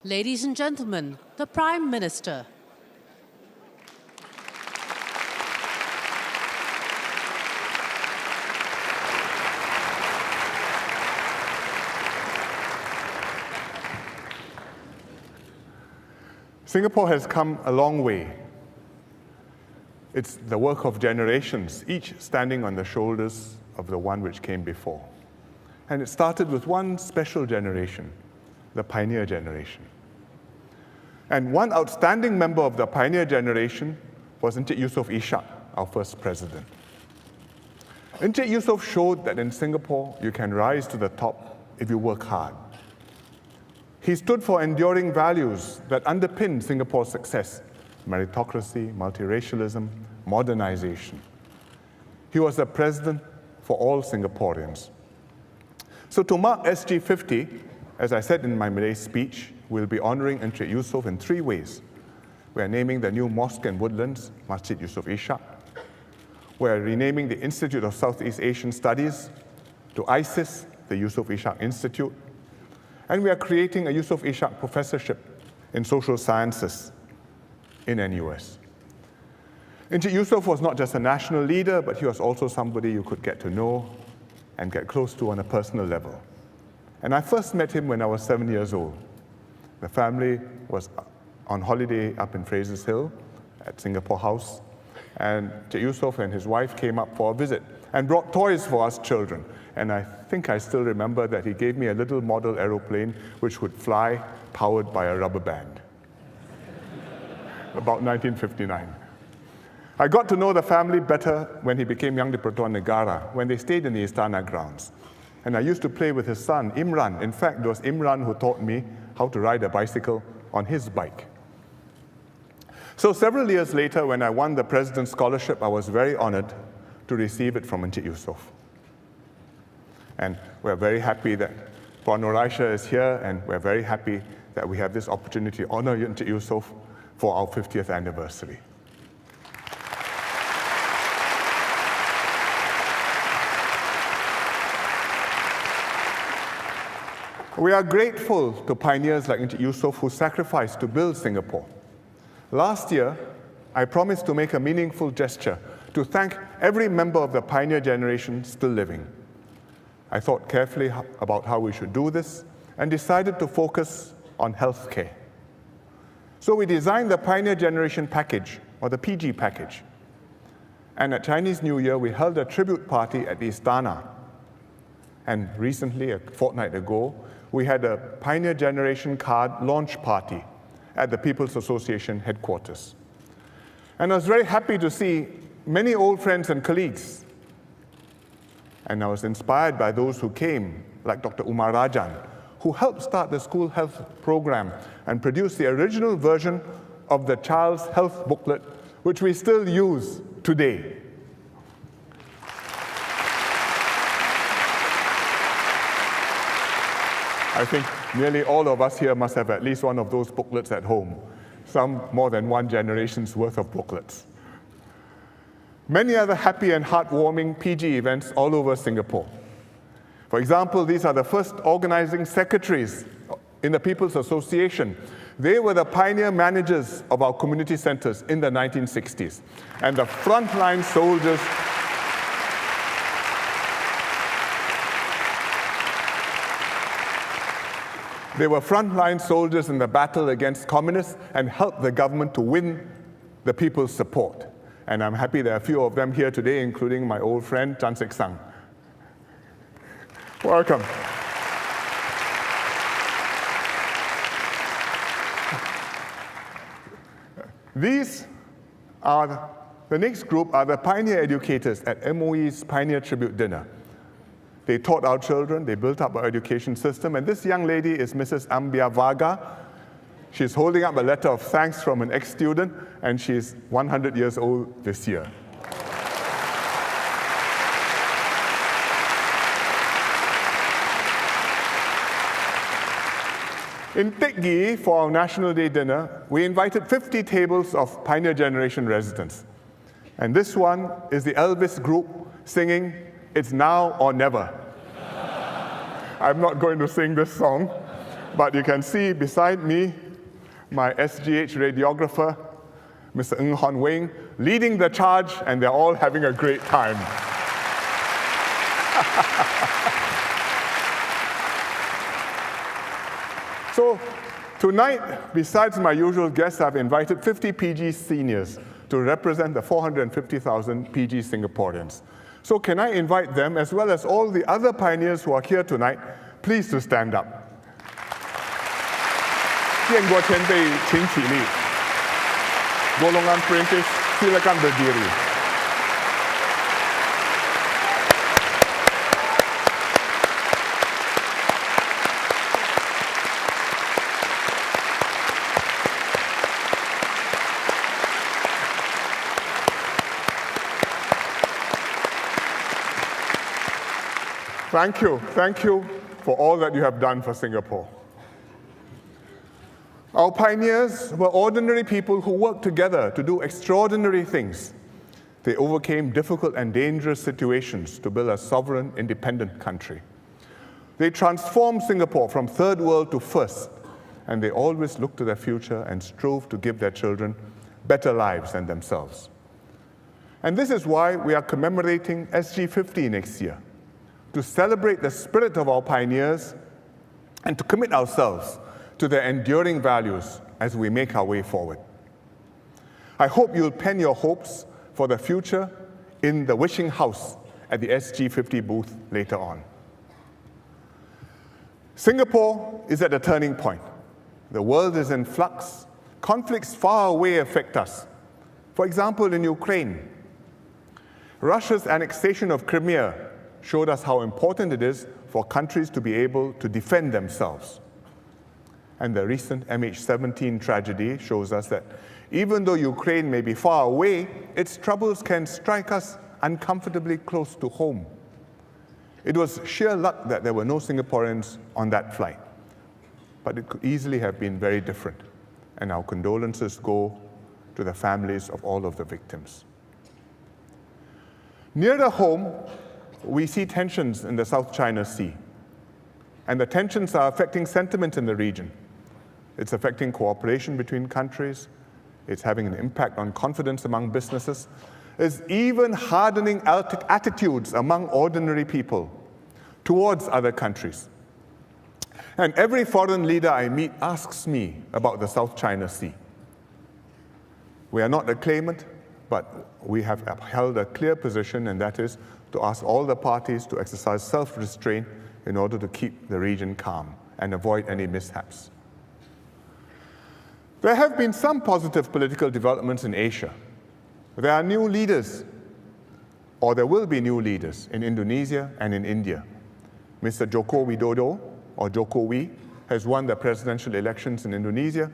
Ladies and gentlemen, the Prime Minister. Singapore has come a long way. It's the work of generations, each standing on the shoulders of the one which came before. And it started with one special generation, the pioneer generation. And one outstanding member of the pioneer generation was Encik Yusof Ishak, our first president. Encik Yusof showed that in Singapore, you can rise to the top if you work hard. He stood for enduring values that underpin Singapore's success: meritocracy, multiracialism, modernization. He was a president for all Singaporeans. So to mark SG 50, as I said in my Malay speech, we'll be honoring Encik Yusof in three ways. We're naming the new mosque in Woodlands, Masjid Yusof Ishak. We're renaming the Institute of Southeast Asian Studies to ISIS, the Yusof Ishak Institute. And we are creating a Yusof Ishak Professorship in Social Sciences in NUS. Encik Yusof was not just a national leader, but he was also somebody you could get to know and get close to on a personal level. And I first met him when I was 7 years old. The family was on holiday up in Fraser's Hill at Singapore House, and Encik Yusof and his wife came up for a visit and brought toys for us children. And I think I still remember that he gave me a little model aeroplane which would fly powered by a rubber band. About 1959. I got to know the family better when he became Yang di-Pertuan Negara, when they stayed in the Istana grounds. And I used to play with his son, Imran. In fact, it was Imran who taught me how to ride a bicycle on his bike. So several years later, when I won the President's Scholarship, I was very honored to receive it from Encik Yusof. And we're very happy that Puan Nur Aisyah is here, and we're very happy that we have this opportunity to honor Encik Yusof for our 50th anniversary. We are grateful to pioneers like Encik Yusof who sacrificed to build Singapore. Last year, I promised to make a meaningful gesture to thank every member of the pioneer generation still living. I thought carefully about how we should do this and decided to focus on healthcare. So we designed the Pioneer Generation Package, or the PG package. And at Chinese New Year, we held a tribute party at the Istana. And recently, a fortnight ago, we had a Pioneer Generation card launch party at the People's Association headquarters. And I was very happy to see many old friends and colleagues. And I was inspired by those who came, like Dr. Umar Rajan, who helped start the school health program and produce the original version of the child's health booklet, which we still use today. I think nearly all of us here must have at least one of those booklets at home, some more than one generation's worth of booklets. Many other happy and heartwarming PG events all over Singapore. For example, these are the first organizing secretaries in the People's Association. They were the pioneer managers of our community centers in the 1960s, and the frontline soldiers They were frontline soldiers in the battle against communists and helped the government to win the people's support. And I'm happy there are a few of them here today, including my old friend, Chan Sek Sang. Welcome. The next group are the pioneer educators at MOE's Pioneer Tribute Dinner. They taught our children, they built up our education system, and this young lady is Mrs. Ambia Vaga. She's holding up a letter of thanks from an ex-student, and she's 100 years old this year. In Teck Ghee, for our National Day dinner, we invited 50 tables of Pioneer Generation residents. And this one is the Elvis group singing "It's Now or Never." I'm not going to sing this song, But you can see beside me, my SGH radiographer, Mr. Ng Hon Wing, leading the charge, and they're all having a great time. So tonight, besides my usual guests, I've invited 50 PG seniors to represent the 450,000 PG Singaporeans. So can I invite them, as well as all the other pioneers who are here tonight, please to stand up. 建国前辈请起立 Golongan perintis, silakan berdiri. Thank you for all that you have done for Singapore. Our pioneers were ordinary people who worked together to do extraordinary things. They overcame difficult and dangerous situations to build a sovereign, independent country. They transformed Singapore from third world to first, and they always looked to their future and strove to give their children better lives than themselves. And this is why we are commemorating SG50 next year, to celebrate the spirit of our pioneers and to commit ourselves to their enduring values as we make our way forward. I hope you'll pen your hopes for the future in the Wishing House at the SG50 booth later on. Singapore is at a turning point. The world is in flux. Conflicts far away affect us. For example, in Ukraine, Russia's annexation of Crimea showed us how important it is for countries to be able to defend themselves. And the recent MH17 tragedy shows us that even though Ukraine may be far away, its troubles can strike us uncomfortably close to home. It was sheer luck that there were no Singaporeans on that flight, but it could easily have been very different, and our condolences go to the families of all of the victims. Nearer home, we see tensions in the South China Sea, and the tensions are affecting sentiment in the region. It's affecting cooperation between countries. It's having an impact on confidence among businesses. It's even hardening attitudes among ordinary people towards other countries. And every foreign leader I meet asks me about the South China Sea. We are not a claimant, but we have upheld a clear position, and that is to ask all the parties to exercise self-restraint in order to keep the region calm and avoid any mishaps. There have been some positive political developments in Asia. There are new leaders, or there will be new leaders, in Indonesia and in India. Mr. Joko Widodo, or Jokowi, has won the presidential elections in Indonesia,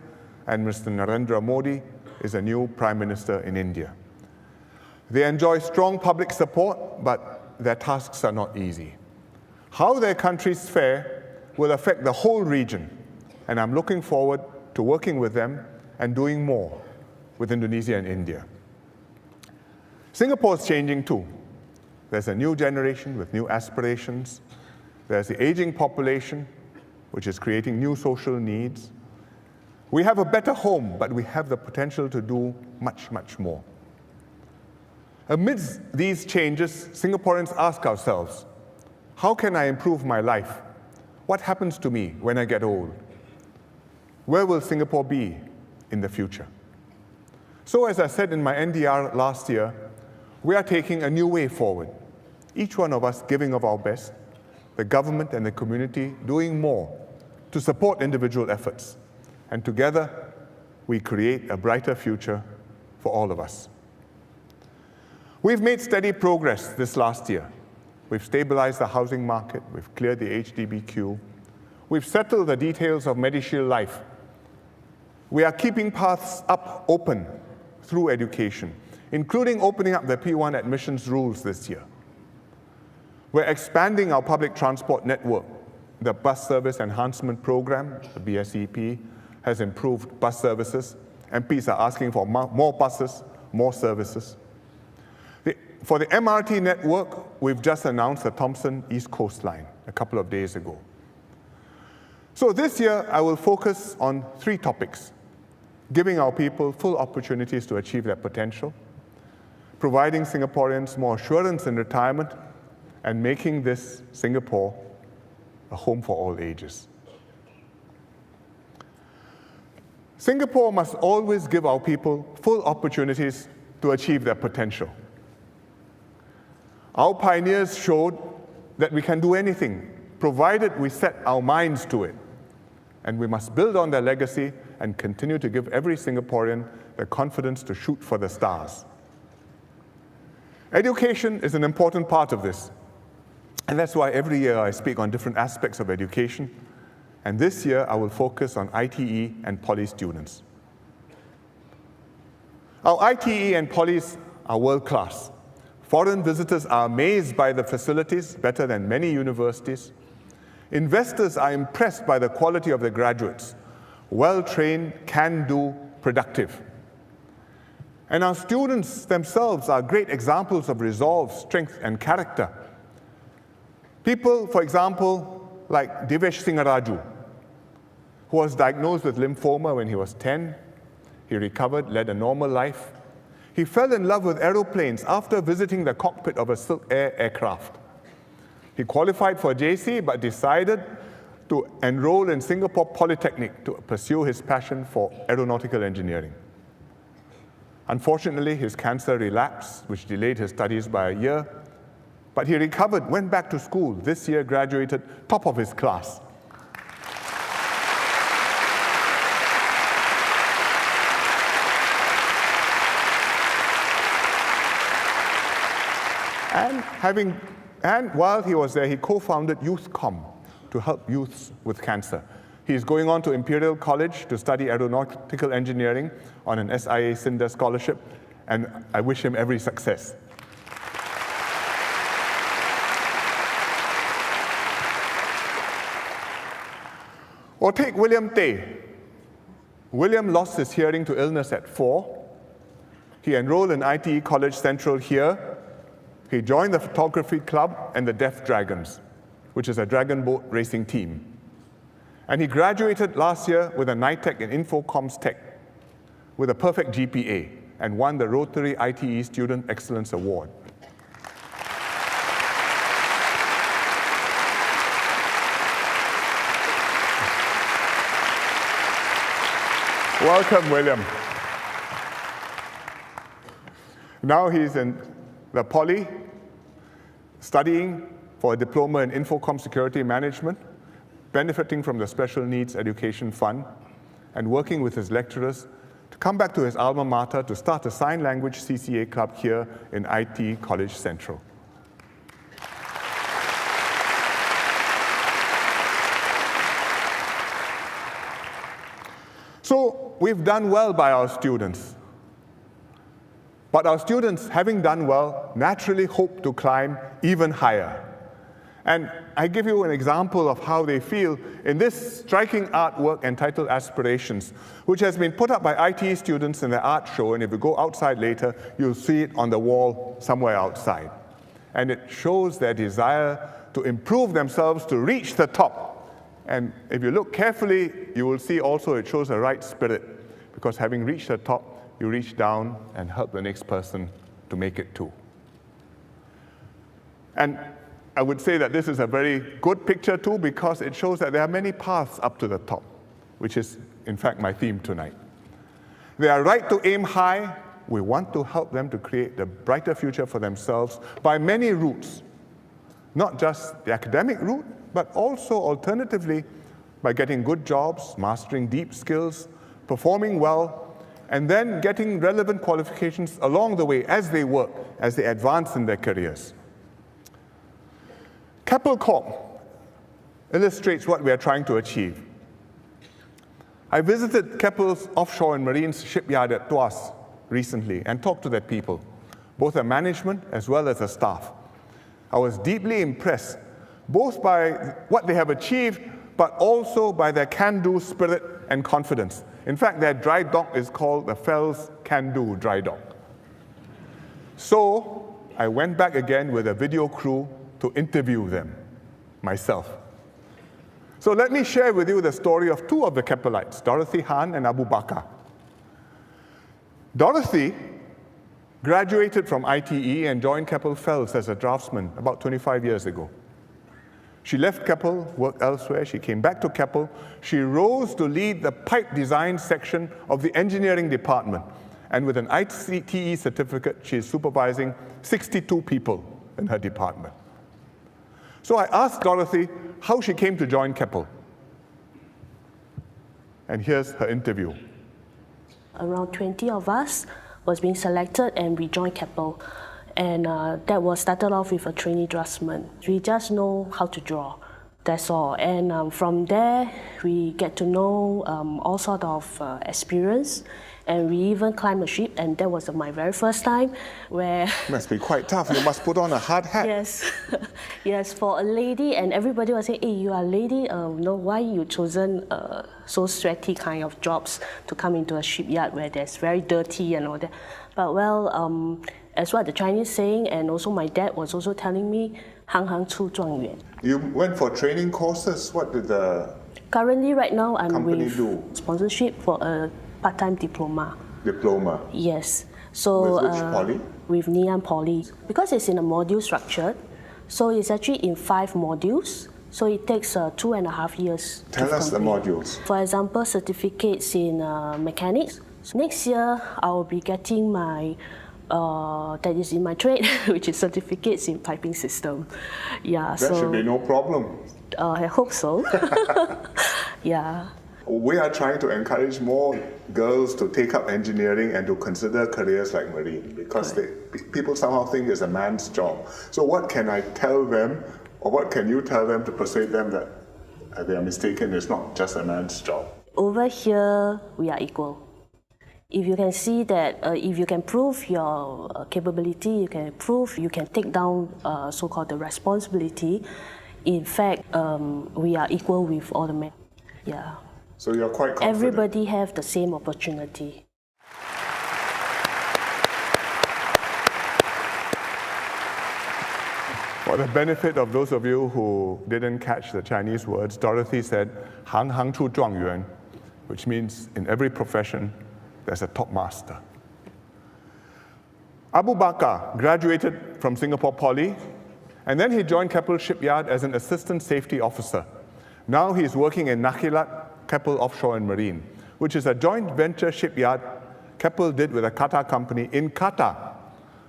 and Mr. Narendra Modi is a new Prime Minister in India. They enjoy strong public support, but their tasks are not easy. How their countries fare will affect the whole region, and I'm looking forward to working with them and doing more with Indonesia and India. Singapore is changing too. There's a new generation with new aspirations. There's the aging population, which is creating new social needs. We have a better home, but we have the potential to do much, much more. Amidst these changes, Singaporeans ask ourselves, how can I improve my life? What happens to me when I get old? Where will Singapore be in the future? So as I said in my NDR last year, we are taking a new way forward, each one of us giving of our best, the government and the community doing more to support individual efforts, and together we create a brighter future for all of us. We've made steady progress this last year. We've stabilized the housing market, we've cleared the HDB queue, we've settled the details of MediShield Life. We are keeping paths up open through education, including opening up the P1 admissions rules this year. We're expanding our public transport network. The Bus Service Enhancement Program, the BSEP, has improved bus services. MPs are asking for more buses, more services. For the MRT network, we've just announced the Thomson East Coast Line a couple of days ago. So this year, I will focus on 3 topics: giving our people full opportunities to achieve their potential, providing Singaporeans more assurance in retirement, and making this Singapore a home for all ages. Singapore must always give our people full opportunities to achieve their potential. Our pioneers showed that we can do anything, provided we set our minds to it. And we must build on their legacy and continue to give every Singaporean the confidence to shoot for the stars. Education is an important part of this. And that's why every year I speak on different aspects of education. And this year I will focus on ITE and poly students. Our ITE and polys are world-class. Foreign visitors are amazed by the facilities, better than many universities. Investors are impressed by the quality of the graduates, well-trained, can-do, productive. And our students themselves are great examples of resolve, strength, and character. People, for example, like Divesh Singaraju, who was diagnosed with lymphoma when he was 10. He recovered, led a normal life. He fell in love with aeroplanes after visiting the cockpit of a Silk Air aircraft. He qualified for JC, but decided to enroll in Singapore Polytechnic to pursue his passion for aeronautical engineering. Unfortunately, his cancer relapsed, which delayed his studies by a year. But he recovered, went back to school. This year, graduated top of his class. And while he was there, he co-founded YouthCom to help youths with cancer. He's going on to Imperial College to study aeronautical engineering on an SIA Cinder scholarship, and I wish him every success. Or take William Tay. William lost his hearing to illness at 4. He enrolled in ITE College Central here. He joined the photography club and the Deaf Dragons, which is a dragon boat racing team. And he graduated last year with a NITEC in Infocoms Tech with a perfect GPA and won the Rotary ITE Student Excellence Award. Welcome, William. Now he's in the Poly, studying for a diploma in Infocom Security Management, benefiting from the Special Needs Education Fund, and working with his lecturers to come back to his alma mater to start a sign language CCA club here in IT College Central. So we've done well by our students. But our students, having done well, naturally hope to climb even higher. And I give you an example of how they feel in this striking artwork entitled Aspirations, which has been put up by IT students in their art show, and if you go outside later, you'll see it on the wall somewhere outside. And it shows their desire to improve themselves, to reach the top. And if you look carefully, you will see also it shows a right spirit, because having reached the top, you reach down and help the next person to make it too. And I would say that this is a very good picture too, because it shows that there are many paths up to the top, which is, in fact, my theme tonight. They are right to aim high. We want to help them to create a brighter future for themselves by many routes, not just the academic route, but also alternatively by getting good jobs, mastering deep skills, performing well, and then getting relevant qualifications along the way as they work, as they advance in their careers. Keppel Corp illustrates what we are trying to achieve. I visited Keppel's offshore and marine shipyard at Tuas recently and talked to their people, both the management as well as the staff. I was deeply impressed, both by what they have achieved, but also by their can-do spirit and confidence. In fact, their dry dock is called the Fells Can-Do Dry Dock. So I went back again with a video crew to interview them, myself. So let me share with you the story of two of the Keppelites, Dorothy Han and Abu Bakar. Dorothy graduated from ITE and joined Keppel Fells as a draftsman about 25 years ago. She left Keppel, worked elsewhere, she came back to Keppel. She rose to lead the pipe design section of the engineering department. And with an ITE certificate, she is supervising 62 people in her department. So I asked Dorothy how she came to join Keppel. And here's her interview. Around 20 of us was being selected and we joined Keppel. And that was started off with a trainee draftsman. We just know how to draw, that's all. And from there, we get to know all sort of experience. And we even climbed a ship, and that was my very first time where... Must be quite tough. You must put on a hard hat. Yes, yes, for a lady, and everybody was saying, hey, you are a lady, why you chosen so sweaty kind of jobs to come into a shipyard where there's very dirty and all that. But well, as what the Chinese saying, and also my dad was also telling me, 行行出状元. You went for training courses. What did the Currently, right now, I'm with do? Sponsorship for a part-time diploma. Diploma? Yes. So, with which poly? With Ngee Poly. Because it's in a module structure, so it's actually in 5 modules. So it takes 2.5 years. Tell us the modules. For example, certificates in mechanics. So next year, I will be getting my, that is in my trade, which is certificates in piping system. Yeah. That should be no problem. I hope so. Yeah. We are trying to encourage more girls to take up engineering and to consider careers like marine, because people somehow think it's a man's job. So what can I tell them, or what can you tell them to persuade them that they are mistaken, it's not just a man's job? Over here, we are equal. If you can see that, if you can prove your capability, you can prove you can take down so-called the responsibility, in fact, we are equal with all the men. Yeah. So you're quite confident? Everybody have the same opportunity. For the benefit of those of you who didn't catch the Chinese words, Dorothy said, 行行出状元, which means in every profession, there's a top master. Abu Bakar graduated from Singapore Poly, and then he joined Keppel Shipyard as an assistant safety officer. Now he's working in Nakhilat, Keppel Offshore and Marine, which is a joint venture shipyard Keppel did with a Qatar company in Qatar,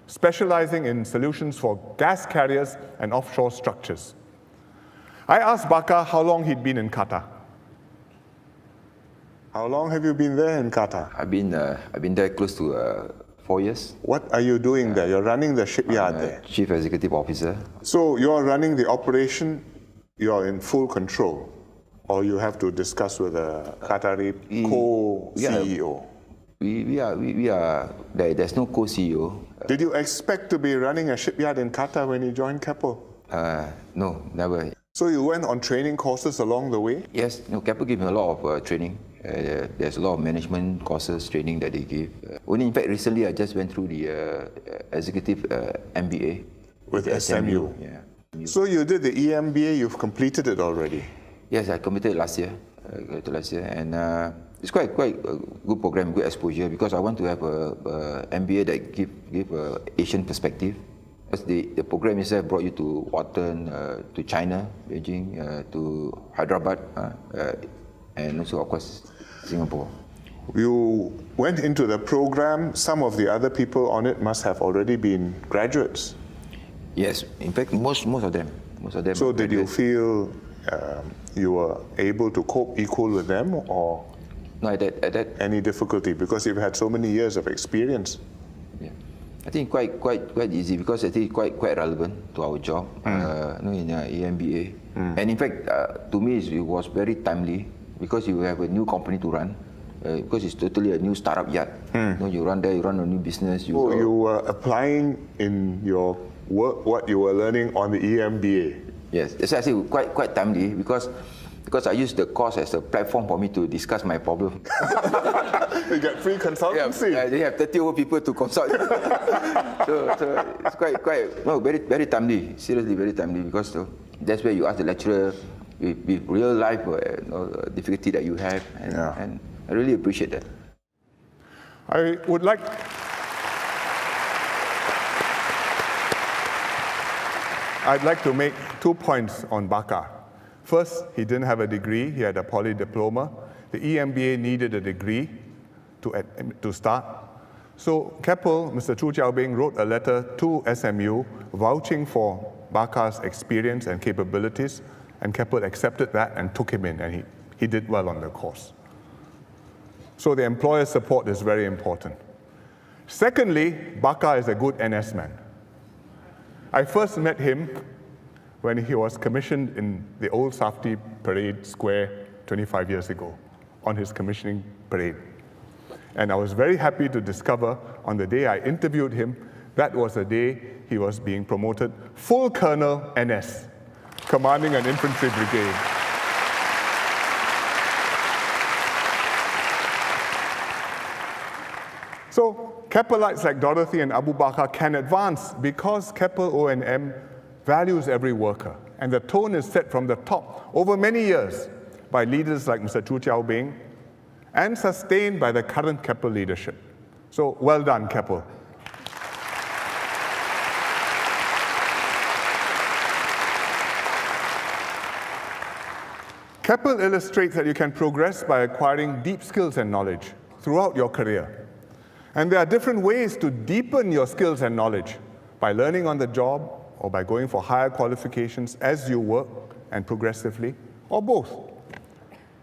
specializing in solutions for gas carriers and offshore structures. I asked Bakar how long he'd been in Qatar. How long have you been there in Qatar? I've been there close to 4 years. What are you doing there? You're running the shipyard there. Chief Executive Officer. So you're running the operation, you're in full control, or you have to discuss with a Qatari co-CEO? There's no co-CEO. Did you expect to be running a shipyard in Qatar when you joined Keppel? No, never. So you went on training courses along the way? Yes, Keppel gave me a lot of training. There's a lot of management courses, training that they give. Only in fact, recently I just went through the executive MBA. With SMU? Yeah. So you did the EMBA, you've completed it already? Yes, I completed it last year. And it's quite a good program, good exposure, because I want to have a MBA that give Asian perspective. Because the program itself brought you to Wharton, to China, Beijing, to Hyderabad, and also, of course, Singapore. You went into the program. Some of the other people on it must have already been graduates. Yes, in fact, most of them. So did you feel you were able to cope equal with them, or no, at that any difficulty because you've had so many years of experience? Yeah, I think quite easy, because I think quite relevant to our job. In EMBA, and in fact, to me it was very timely, because you have a new company to run. Because it's totally a new startup yard. You run there, you run a new business. You were applying in your work what you were learning on the EMBA. Yes, that's why I say quite timely, because I use the course as a platform for me to discuss my problem. You get free consultancy. Yeah, they have 30 over people to consult. so it's quite very timely. Seriously, very timely, because that's where you ask the lecturer with real life difficulty that you have, and I really appreciate that. I'd like to make 2 points on Bakar. First, he didn't have a degree, he had a poly diploma. The EMBA needed a degree to start. So Keppel, Mr. Chu Chiao-Beng, wrote a letter to SMU vouching for Bakar's experience and capabilities, and Keppel accepted that and took him in, and he did well on the course. So the employer support is very important. Secondly, Bakar is a good NS man. I first met him when he was commissioned in the old Safti Parade Square 25 years ago on his commissioning parade. And I was very happy to discover on the day I interviewed him, that was the day he was being promoted full colonel NS, commanding an infantry brigade. So Keppelites like Dorothy and Abu Bakar can advance because Keppel O&M values every worker. And the tone is set from the top over many years by leaders like Mr. Chu Chiao-Beng and sustained by the current Keppel leadership. So well done, Keppel. Keppel illustrates that you can progress by acquiring deep skills and knowledge throughout your career. And there are different ways to deepen your skills and knowledge by learning on the job or by going for higher qualifications as you work and progressively, or both.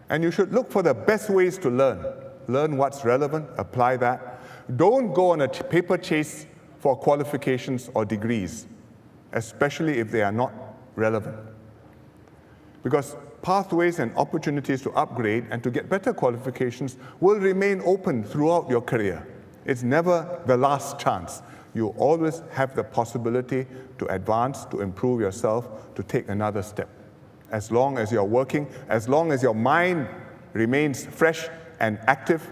And you should look for the best ways to learn. Learn what's relevant, apply that. Don't go on a paper chase for qualifications or degrees, especially if they are not relevant. Because pathways and opportunities to upgrade and to get better qualifications will remain open throughout your career. It's never the last chance. You always have the possibility to advance, to improve yourself, to take another step. As long as you're working, as long as your mind remains fresh and active,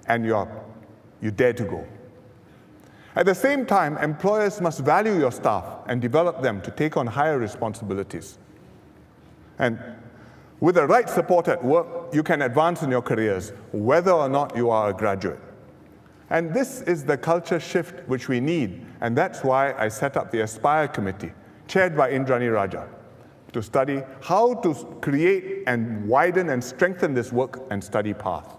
and you dare to go. At the same time, employers must value your staff and develop them to take on higher responsibilities. And with the right support at work, you can advance in your careers, whether or not you are a graduate. And this is the culture shift which we need, and that's why I set up the Aspire Committee, chaired by Indrani Raja, to study how to create and widen and strengthen this work and study path.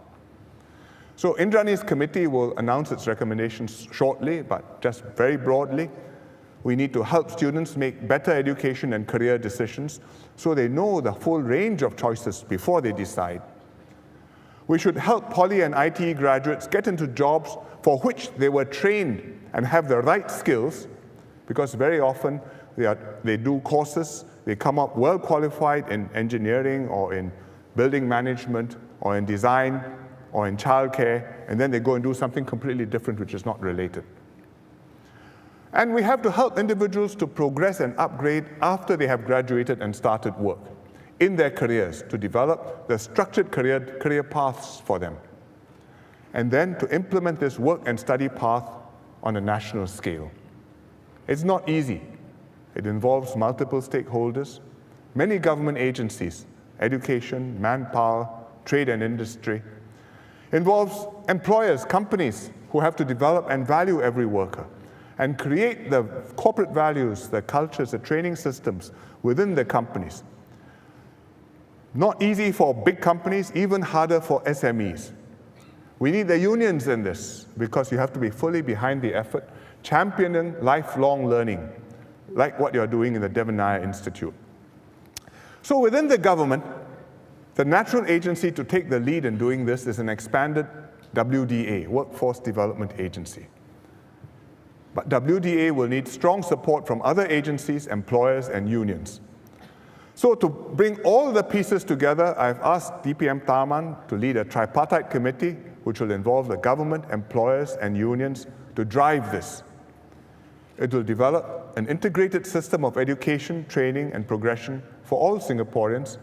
So Indrani's committee will announce its recommendations shortly, but just very broadly. We need to help students make better education and career decisions so they know the full range of choices before they decide. We should help poly and IT graduates get into jobs for which they were trained and have the right skills, because very often they do courses, they come up well qualified in engineering or in building management or in design or in childcare, and then they go and do something completely different which is not related. And we have to help individuals to progress and upgrade after they have graduated and started work in their careers, to develop the structured career paths for them. And then to implement this work and study path on a national scale. It's not easy. It involves multiple stakeholders, many government agencies, education, manpower, trade and industry. It involves employers, companies who have to develop and value every worker and create the corporate values, the cultures, the training systems within the companies. Not easy for big companies, even harder for SMEs. We need the unions in this because you have to be fully behind the effort, championing lifelong learning, like what you're doing in the Devanaya Institute. So within the government, the natural agency to take the lead in doing this is an expanded WDA, Workforce Development Agency. But WDA will need strong support from other agencies, employers, and unions. So to bring all the pieces together, I've asked DPM Taman to lead a tripartite committee, which will involve the government, employers, and unions to drive this. It will develop an integrated system of education, training, and progression for all Singaporeans,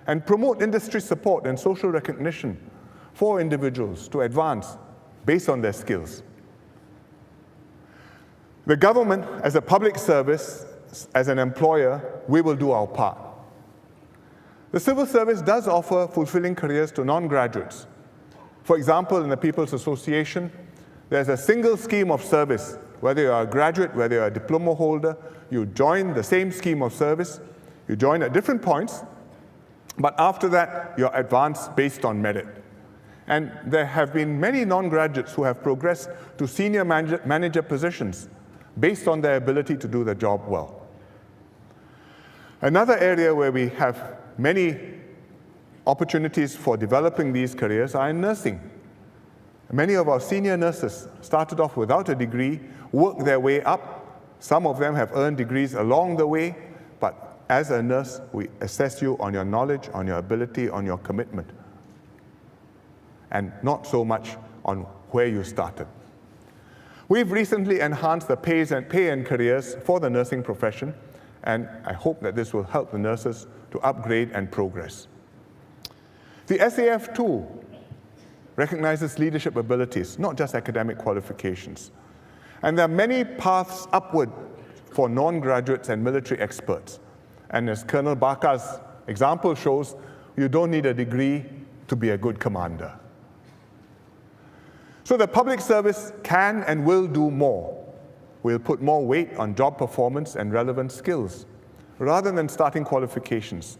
and promote industry support and social recognition for individuals to advance based on their skills. The government, as a public service, as an employer, we will do our part. The civil service does offer fulfilling careers to non-graduates. For example, in the People's Association, there's a single scheme of service. Whether you're a graduate, whether you're a diploma holder, you join the same scheme of service. You join at different points, but after that, you're advanced based on merit. And there have been many non-graduates who have progressed to senior manager positions based on their ability to do the job well. Another area where we have many opportunities for developing these careers are in nursing. Many of our senior nurses started off without a degree, worked their way up. Some of them have earned degrees along the way, but as a nurse, we assess you on your knowledge, on your ability, on your commitment, and not so much on where you started. We've recently enhanced the pay and careers for the nursing profession, and I hope that this will help the nurses to upgrade and progress. The SAF tool recognizes leadership abilities, not just academic qualifications. And there are many paths upward for non-graduates and military experts. And as Colonel Baka's example shows, you don't need a degree to be a good commander. So the public service can and will do more. We'll put more weight on job performance and relevant skills, rather than starting qualifications.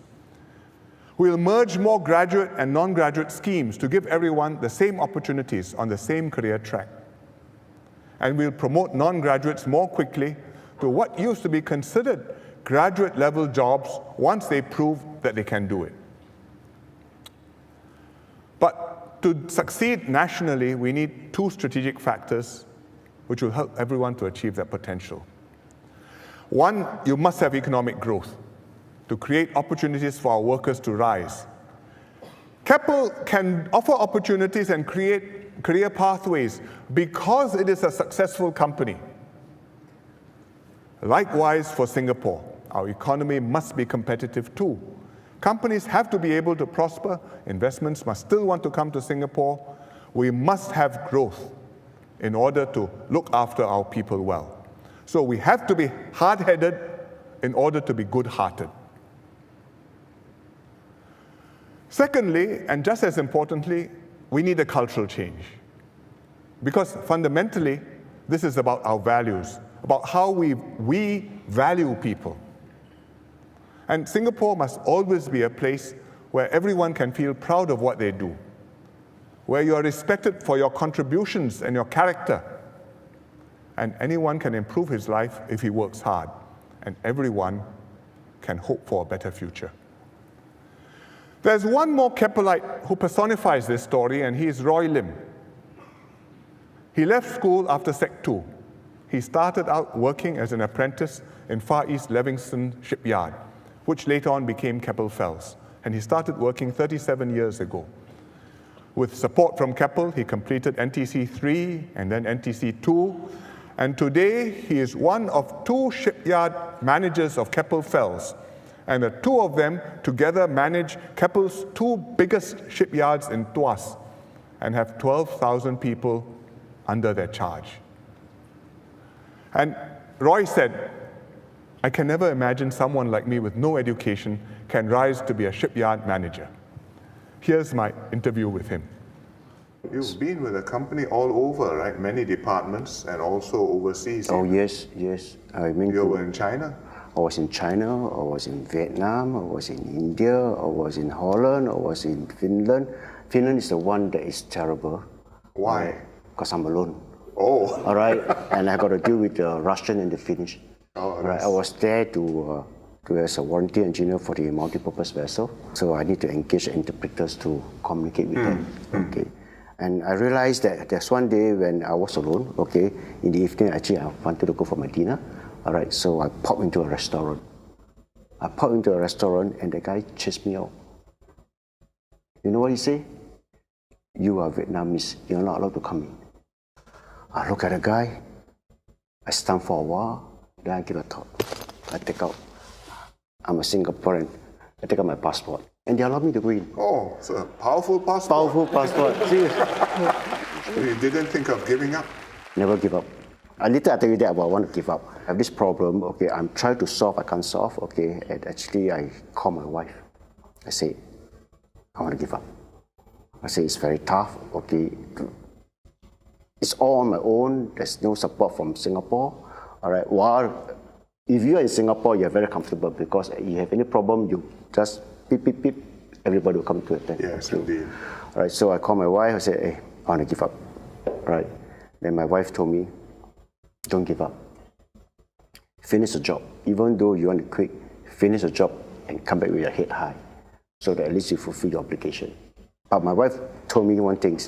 We'll merge more graduate and non-graduate schemes to give everyone the same opportunities on the same career track. And we'll promote non-graduates more quickly to what used to be considered graduate-level jobs once they prove that they can do it. But to succeed nationally, we need two strategic factors which will help everyone to achieve their potential. One, you must have economic growth to create opportunities for our workers to rise. Keppel can offer opportunities and create career pathways because it is a successful company. Likewise for Singapore, our economy must be competitive too. Companies have to be able to prosper, investments must still want to come to Singapore. We must have growth in order to look after our people well. So we have to be hard-headed in order to be good-hearted. Secondly, and just as importantly, we need a cultural change. Because fundamentally, this is about our values, about how we value people. And Singapore must always be a place where everyone can feel proud of what they do, where you are respected for your contributions and your character, and anyone can improve his life if he works hard, and everyone can hope for a better future. There's one more Keppelite who personifies this story, and he is Roy Lim. He left school after Sec 2. He started out working as an apprentice in Far East Levingston Shipyard, which later on became Keppel FELS, and he started working 37 years ago. With support from Keppel, he completed NTC 3 and then NTC 2, and today he is one of 2 shipyard managers of Keppel FELS, and the 2 of them together manage Keppel's 2 biggest shipyards in Tuas and have 12,000 people under their charge. And Roy said, "I can never imagine someone like me with no education can rise to be a shipyard manager." Here's my interview with him. You've been with the company all over, right? Many departments and also overseas. Oh, yes, yes. You were in China? I was in China, I was in Vietnam, I was in India, I was in Holland, I was in Finland. Finland is the one that is terrible. Why? Because I'm alone. Oh. All right, and I got to deal with the Russian and the Finnish. Oh, right. I was there to as a warranty engineer for the multi-purpose vessel. So I need to engage interpreters to communicate with them. Okay. And I realized that there's one day when I was alone, okay, in the evening, actually I wanted to go for my dinner. All right, so I popped into a restaurant. And the guy chased me out. You know what he said? "You are Vietnamese, you're not allowed to come in." I look at the guy, I stand for a while, then I give a thought. I take out, I'm a Singaporean, I take out my passport, and they allow me to go in. Oh, it's a powerful passport. Powerful passport. You didn't think of giving up? Never give up. Later I tell you that, but I want to give up. I have this problem, okay, I'm trying to solve, I can't solve, okay, and actually I call my wife. I say, I want to give up. I say, it's very tough, okay. It's all on my own, there's no support from Singapore. All right, while if you are in Singapore, you're very comfortable because you have any problem, you just beep, beep, beep, everybody will come to attend. Yes, indeed. All right, so I called my wife, I said, hey, I want to give up. All right, then my wife told me, don't give up. Finish the job. Even though you want to quit, finish the job and come back with your head high so that at least you fulfill your obligation. But my wife told me one thing,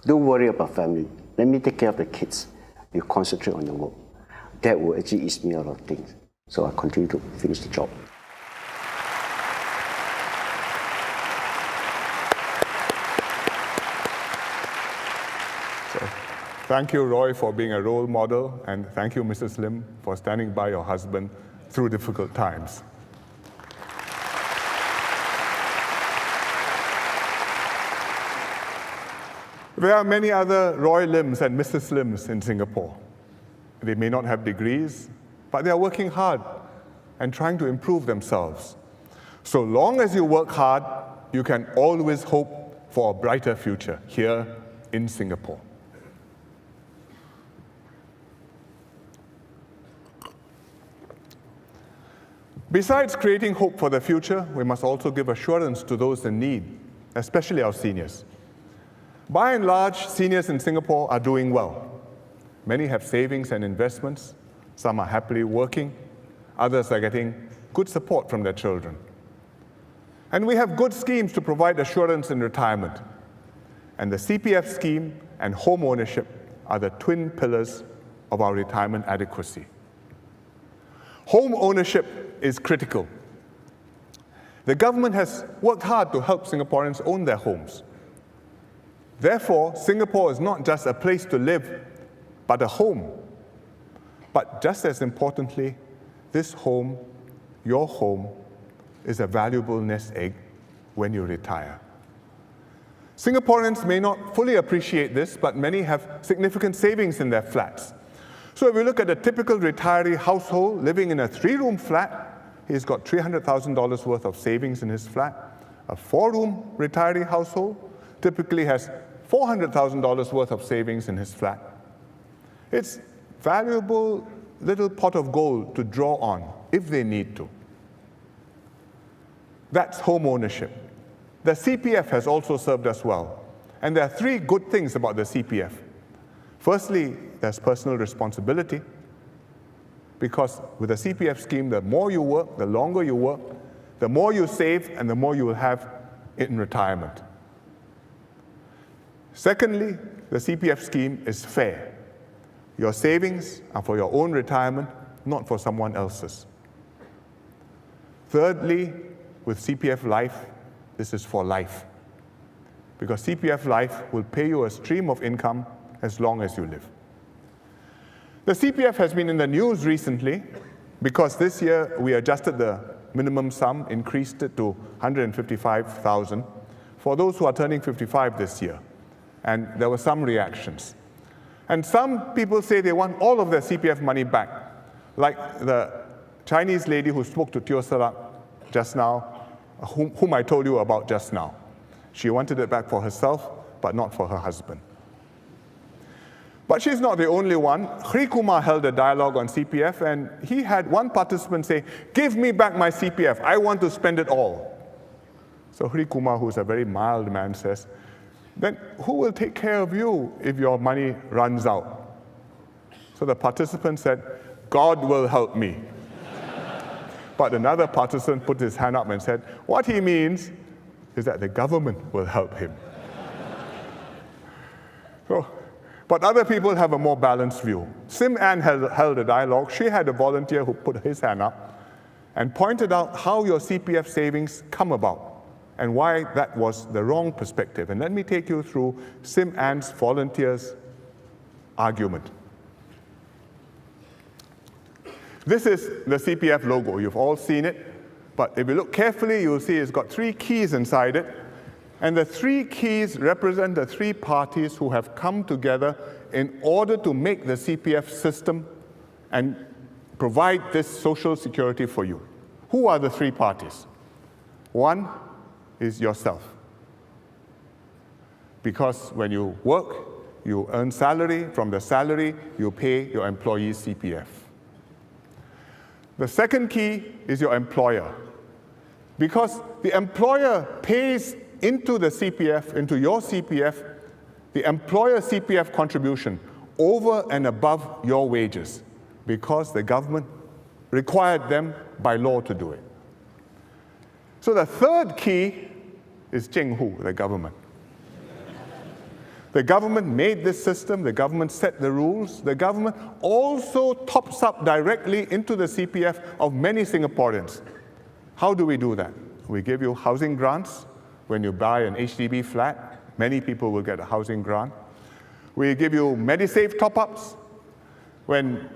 don't worry about family. Let me take care of the kids. You concentrate on your work. That will actually ease me a lot of things. So I continue to finish the job. So, thank you, Roy, for being a role model, and thank you, Mrs. Lim, for standing by your husband through difficult times. There are many other Roy Lims and Mrs. Lims in Singapore. They may not have degrees, but they are working hard and trying to improve themselves. So long as you work hard, you can always hope for a brighter future here in Singapore. Besides creating hope for the future, we must also give assurance to those in need, especially our seniors. By and large, seniors in Singapore are doing well. Many have savings and investments. Some are happily working. Others are getting good support from their children. And we have good schemes to provide assurance in retirement. And the CPF scheme and home ownership are the twin pillars of our retirement adequacy. Home ownership is critical. The government has worked hard to help Singaporeans own their homes. Therefore, Singapore is not just a place to live, but a home. But just as importantly, this home, your home, is a valuable nest egg when you retire. Singaporeans may not fully appreciate this, but many have significant savings in their flats. So if we look at a typical retiree household living in a 3-room flat, he's got $300,000 worth of savings in his flat. A 4-room retiree household typically has $400,000 worth of savings in his flat. It's valuable little pot of gold to draw on if they need to. That's home ownership. The CPF has also served us well. And there are 3 good things about the CPF. Firstly, there's personal responsibility, because with the CPF scheme, the more you work, the longer you work, the more you save, and the more you will have in retirement. Secondly, the CPF scheme is fair. Your savings are for your own retirement, not for someone else's. Thirdly, with CPF Life, this is for life, because CPF Life will pay you a stream of income as long as you live. The CPF has been in the news recently because this year we adjusted the minimum sum, increased it to $155,000 for those who are turning 55 this year. And there were some reactions. And some people say they want all of their CPF money back, like the Chinese lady who spoke to Teo Sarak just now, whom I told you about just now. She wanted it back for herself, but not for her husband. But she's not the only one. Hri Kumar held a dialogue on CPF, and he had one participant say, "Give me back my CPF, I want to spend it all." So Hri Kumar, who's a very mild man, says, "Then who will take care of you if your money runs out?" So the participant said, "God will help me." But another participant put his hand up and said, what he means is that the government will help him. But other people have a more balanced view. Sim Ann held a dialogue. She had a volunteer who put his hand up and pointed out how your CPF savings come about and why that was the wrong perspective. And let me take you through Sim Ann's volunteer's argument. This is the CPF logo. You've all seen it. But if you look carefully, you'll see it's got 3 keys inside it. And the 3 keys represent the 3 parties who have come together in order to make the CPF system and provide this social security for you. Who are the 3 parties? 1, is yourself. Because when you work, you earn salary. From the salary, you pay your employee's CPF. The second key is your employer. Because the employer pays into the CPF, into your CPF, the employer CPF contribution over and above your wages, because the government required them by law to do it. So the third key is Chenghu, the government. The government made this system, the government set the rules, the government also tops up directly into the CPF of many Singaporeans. How do we do that? We give you housing grants. When you buy an HDB flat, many people will get a housing grant. We give you MediSave top-ups. When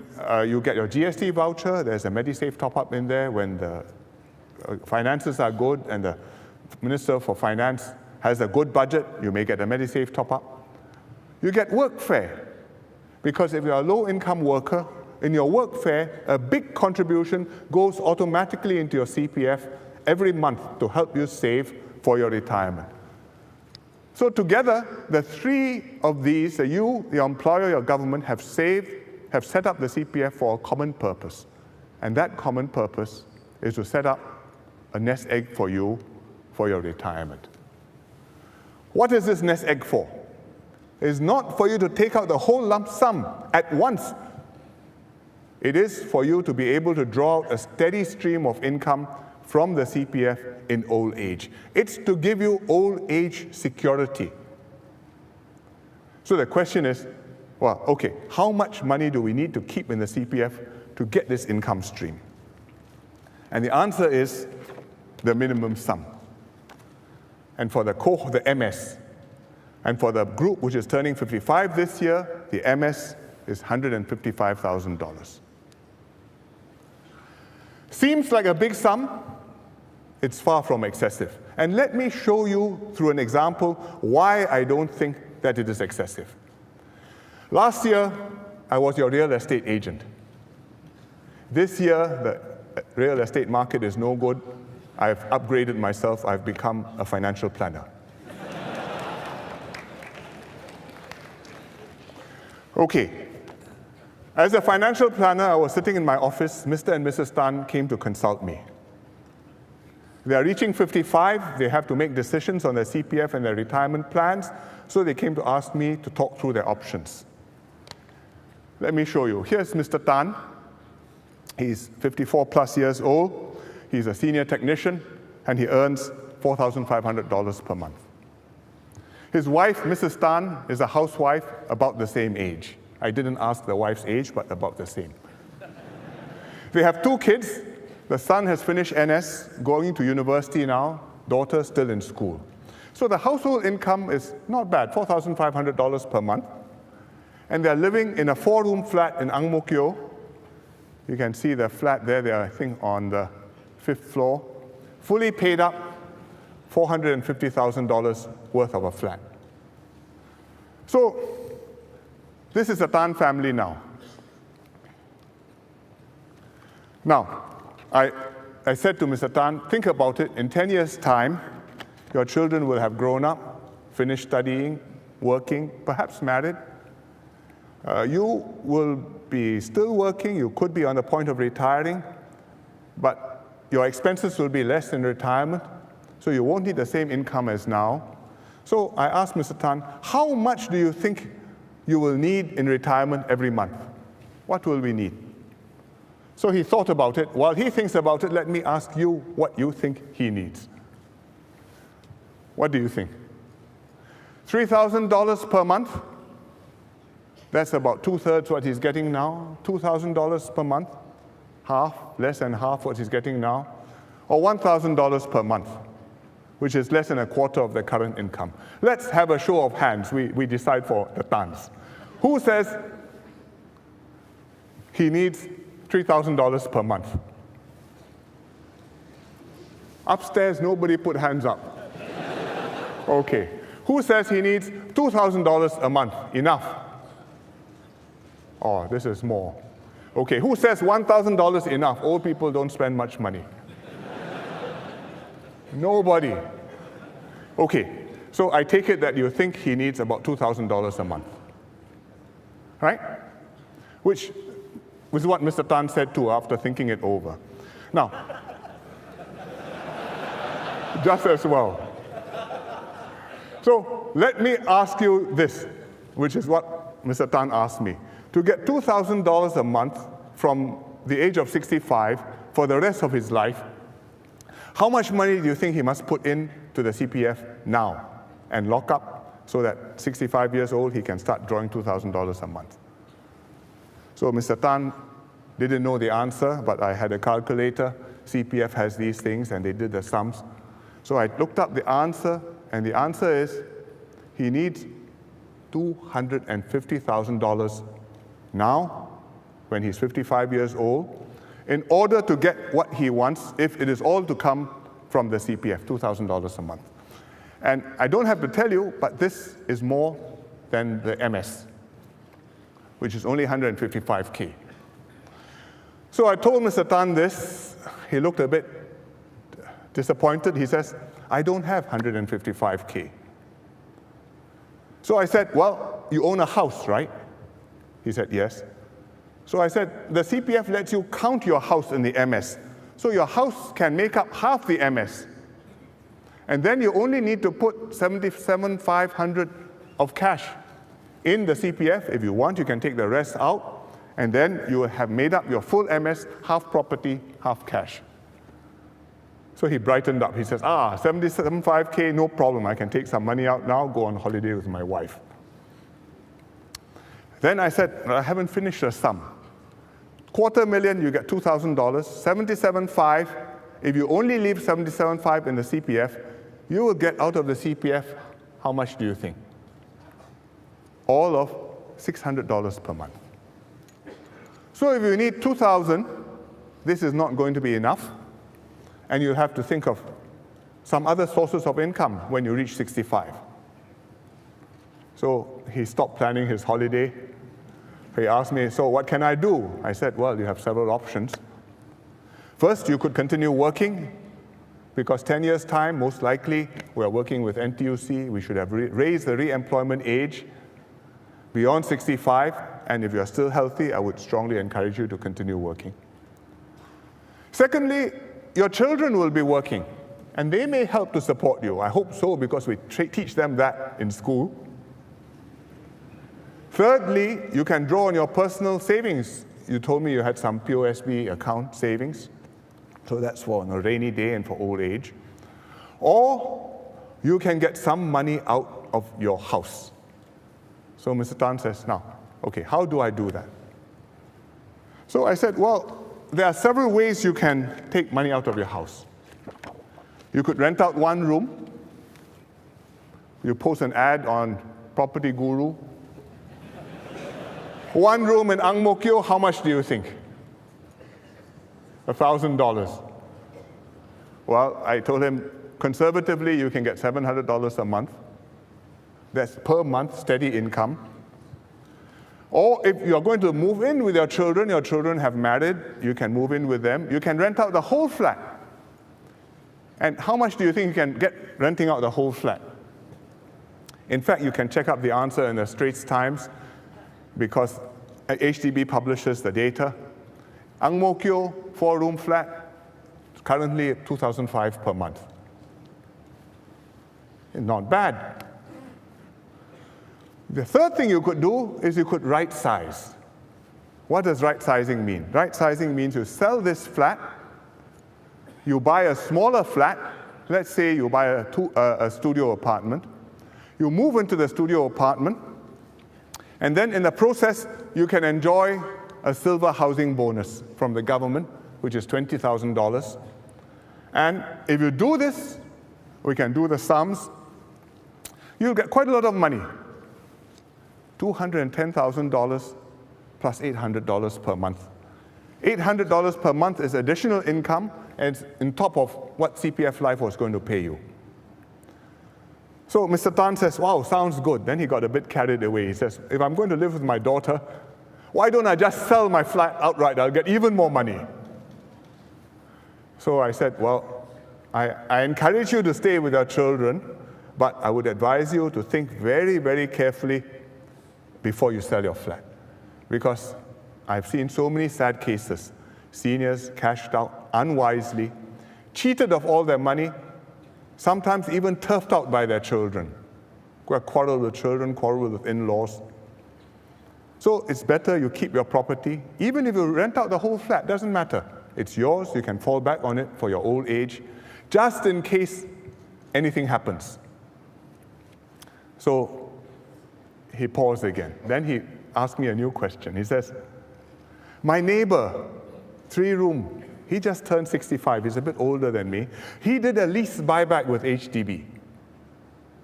you get your GST voucher, there's a MediSave top-up in there. When the finances are good and the Minister for Finance has a good budget, you may get a MediSave top-up. You get workfare, because if you're a low-income worker, in your workfare, a big contribution goes automatically into your CPF every month to help you save for your retirement. So together, the three of these, you, your employer, your government, have set up the CPF for a common purpose. And that common purpose is to set up a nest egg for you for your retirement. What is this nest egg for? It's not for you to take out the whole lump sum at once. It is for you to be able to draw out a steady stream of income from the CPF in old age. It's to give you old age security. So the question is, well, okay, how much money do we need to keep in the CPF to get this income stream? And the answer is the minimum sum. And for the MS, and for the group which is turning 55 this year, the MS is $155,000. Seems like a big sum. It's far from excessive. And let me show you through an example why I don't think that it is excessive. Last year, I was your real estate agent. This year, the real estate market is no good. I've upgraded myself. I've become a financial planner. Okay. As a financial planner, I was sitting in my office. Mr. and Mrs. Tan came to consult me. They are reaching 55. They have to make decisions on their CPF and their retirement plans, so they came to ask me to talk through their options. Let me show you. Here's Mr. Tan. He's 54 plus years old. He's a senior technician, and he earns $4,500 per month. His wife, Mrs. Tan, is a housewife about the same age. I didn't ask the wife's age, but about the same. They have 2 kids. The son has finished NS, going to university now, daughter still in school. So the household income is not bad, $4,500 per month. And they're living in a 4-room flat in Ang Mo Kio. You can see the flat there. They are, I think, on the 5th floor. Fully paid up, $450,000 worth of a flat. So this is a Tan family now. Now, I said to Mr. Tan, think about it. In 10 years' time, your children will have grown up, finished studying, working, perhaps married. You will be still working. You could be on the point of retiring, but your expenses will be less in retirement, so you won't need the same income as now. So I asked Mr. Tan, how much do you think you will need in retirement every month? What will we need? So he thought about it. While he thinks about it, let me ask you what you think he needs. What do you think? $3,000 per month? That's about 2/3 what he's getting now. $2,000 per month? Half, less than half what he's getting now. Or $1,000 per month, which is less than a quarter of the current income. Let's have a show of hands. We decide for the Tans. Who says he needs $3,000 per month? Upstairs, nobody put hands up. Okay. Who says he needs $2,000 a month? Enough. Oh, this is more. Okay, who says $1,000 enough? Old people don't spend much money. Nobody. Okay, so I take it that you think he needs about $2,000 a month, right? Which was what Mr. Tan said too after thinking it over. Now, just as well. So let me ask you this, which is what Mr. Tan asked me. To get $2,000 a month from the age of 65 for the rest of his life, how much money do you think he must put in to the CPF now and lock up so that 65 years old he can start drawing $2,000 a month? So Mr. Tan didn't know the answer, but I had a calculator. CPF has these things, and they did the sums. So I looked up the answer, and the answer is he needs $250,000 now, when he's 55 years old, in order to get what he wants, if it is all to come from the CPF, $2,000 a month. And I don't have to tell you, but this is more than the MS, which is only $155K. So I told Mr. Tan this. He looked a bit disappointed. He says, I don't have $155K. So I said, well, you own a house, right? He said, yes. So I said, the CPF lets you count your house in the MS. So your house can make up half the MS. And then you only need to put $77,500 of cash in the CPF. If you want, you can take the rest out. And then you will have made up your full MS, half property, half cash. So he brightened up. He says, $77,500, no problem. I can take some money out now, go on holiday with my wife. Then I said, I haven't finished the sum. $250,000, you get $2,000. $77,500, if you only leave $77,500 in the CPF, you will get out of the CPF, how much do you think? All of $600 per month. So if you need $2,000, this is not going to be enough, and you have to think of some other sources of income when you reach 65. So he stopped planning his holiday. He asked me, so what can I do? I said, well, you have several options. First, you could continue working, because 10 years' time, most likely, we're working with NTUC. We should have raised the re-employment age beyond 65, and if you're still healthy, I would strongly encourage you to continue working. Secondly, your children will be working, and they may help to support you. I hope so, because we teach them that in school. Thirdly, you can draw on your personal savings. You told me you had some POSB account savings, so that's for a rainy day and for old age. Or you can get some money out of your house. So Mr. Tan says, now, okay, how do I do that? So I said, well, there are several ways you can take money out of your house. You could rent out one room. You post an ad on Property Guru. One room in Ang Mo Kio, how much do you think? $1,000. Well, I told him, conservatively, you can get $700 a month. That's per month, steady income. Or if you're going to move in with your children have married, you can move in with them. You can rent out the whole flat. And how much do you think you can get renting out the whole flat? In fact, you can check up the answer in the Straits Times, because HDB publishes the data. Ang Mo Kio, 4-room flat, currently $2,500 per month. Not bad. The third thing you could do is you could right size. What does right sizing mean? Right sizing means you sell this flat, you buy a smaller flat. Let's say you buy a studio apartment. You move into the studio apartment, and then in the process, you can enjoy a silver housing bonus from the government, which is $20,000. And if you do this, we can do the sums, you'll get quite a lot of money. $210,000 plus $800 per month. $800 per month is additional income, and it's on top of what CPF Life was going to pay you. So Mr. Tan says, wow, sounds good. Then he got a bit carried away. He says, if I'm going to live with my daughter, why don't I just sell my flat outright? I'll get even more money. So I said, well, I encourage you to stay with your children, but I would advise you to think very, very carefully before you sell your flat. Because I've seen so many sad cases. Seniors cashed out unwisely, cheated of all their money, sometimes even turfed out by their children. Quarrel with children, quarrel with in-laws. So it's better you keep your property. Even if you rent out the whole flat, doesn't matter. It's yours, you can fall back on it for your old age, just in case anything happens. So he paused again. Then he asked me a new question. He says, my neighbor, 3-room, he just turned 65. He's a bit older than me. He did a lease buyback with HDB.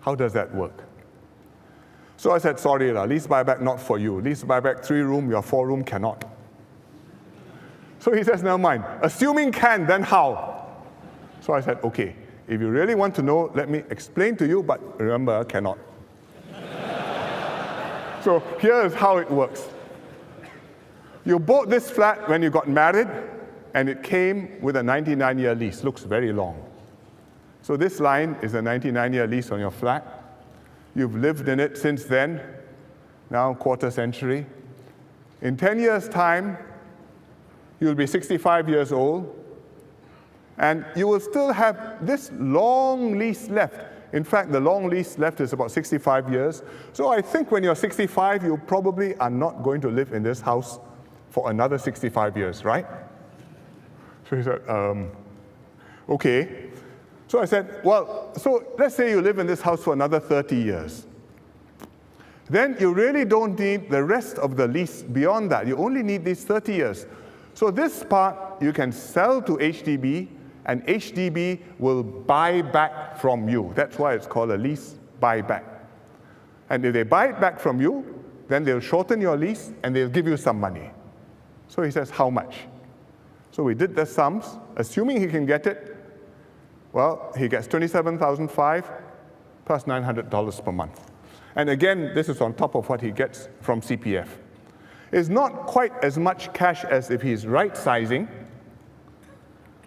How does that work? So I said, sorry, lease buyback not for you. Lease buyback 3-room, your 4-room cannot. So he says, never mind. Assuming can, then how? So I said, okay, if you really want to know, let me explain to you, but remember, cannot. So here's how it works. You bought this flat when you got married, and it came with a 99-year lease. Looks very long. So this line is a 99-year lease on your flat. You've lived in it since then, now quarter century. In 10 years' time, you'll be 65 years old, and you will still have this long lease left. In fact, the long lease left is about 65 years. So I think when you're 65, you probably are not going to live in this house for another 65 years, right? So he said, okay. So I said, well, so let's say you live in this house for another 30 years. Then you really don't need the rest of the lease beyond that. You only need these 30 years. So this part you can sell to HDB, and HDB will buy back from you. That's why it's called a lease buyback. And if they buy it back from you, then they'll shorten your lease and they'll give you some money. So he says, how much? So we did the sums, assuming he can get it. Well, he gets $27,500 plus $900 per month. And again, this is on top of what he gets from CPF. It's not quite as much cash as if he's right-sizing,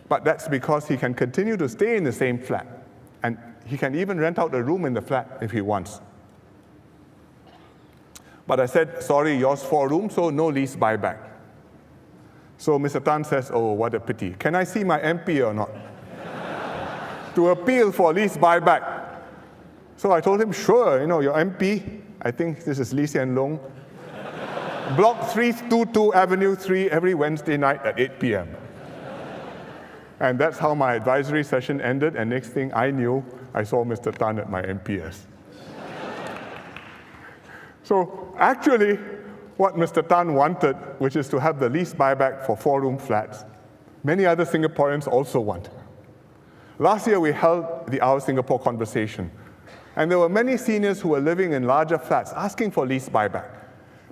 but that's because he can continue to stay in the same flat. And he can even rent out a room in the flat if he wants. But I said, sorry, yours 4 rooms, so no lease buyback. So Mr. Tan says, oh, what a pity. Can I see my MP or not? To appeal for lease buyback. So I told him, sure, your MP, I think this is Lee Hsien Loong, Block 322 Avenue 3 every Wednesday night at 8 p.m. And that's how my advisory session ended, and next thing I knew, I saw Mr. Tan at my MPS. So actually, what Mr. Tan wanted, which is to have the lease buyback for 4-room flats, many other Singaporeans also want. Last year, we held the Our Singapore conversation, and there were many seniors who were living in larger flats asking for lease buyback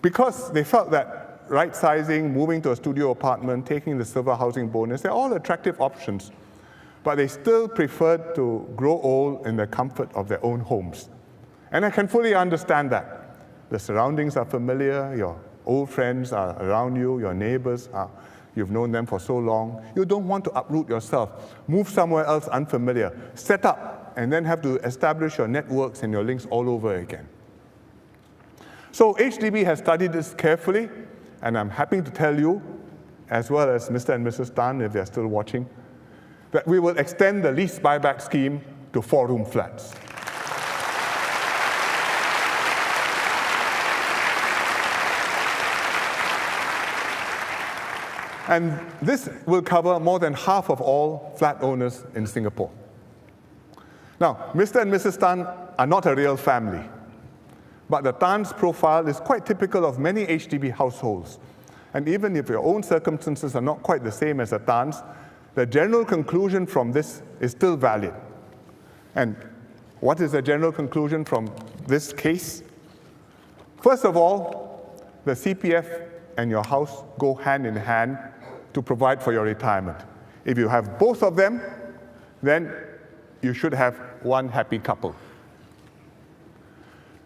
because they felt that right-sizing, moving to a studio apartment, taking the silver housing bonus, they're all attractive options, but they still preferred to grow old in the comfort of their own homes. And I can fully understand that. The surroundings are familiar, your old friends are around you, your neighbors are, you've known them for so long. You don't want to uproot yourself, move somewhere else unfamiliar, set up, and then have to establish your networks and your links all over again. So HDB has studied this carefully, and I'm happy to tell you, as well as Mr. and Mrs. Tan, if they're still watching, that we will extend the lease buyback scheme to 4-room flats. And this will cover more than half of all flat owners in Singapore. Now, Mr. and Mrs. Tan are not a real family, but the Tan's profile is quite typical of many HDB households. And even if your own circumstances are not quite the same as the Tan's, the general conclusion from this is still valid. And what is the general conclusion from this case? First of all, the CPF and your house go hand in hand to provide for your retirement. If you have both of them, then you should have one happy couple.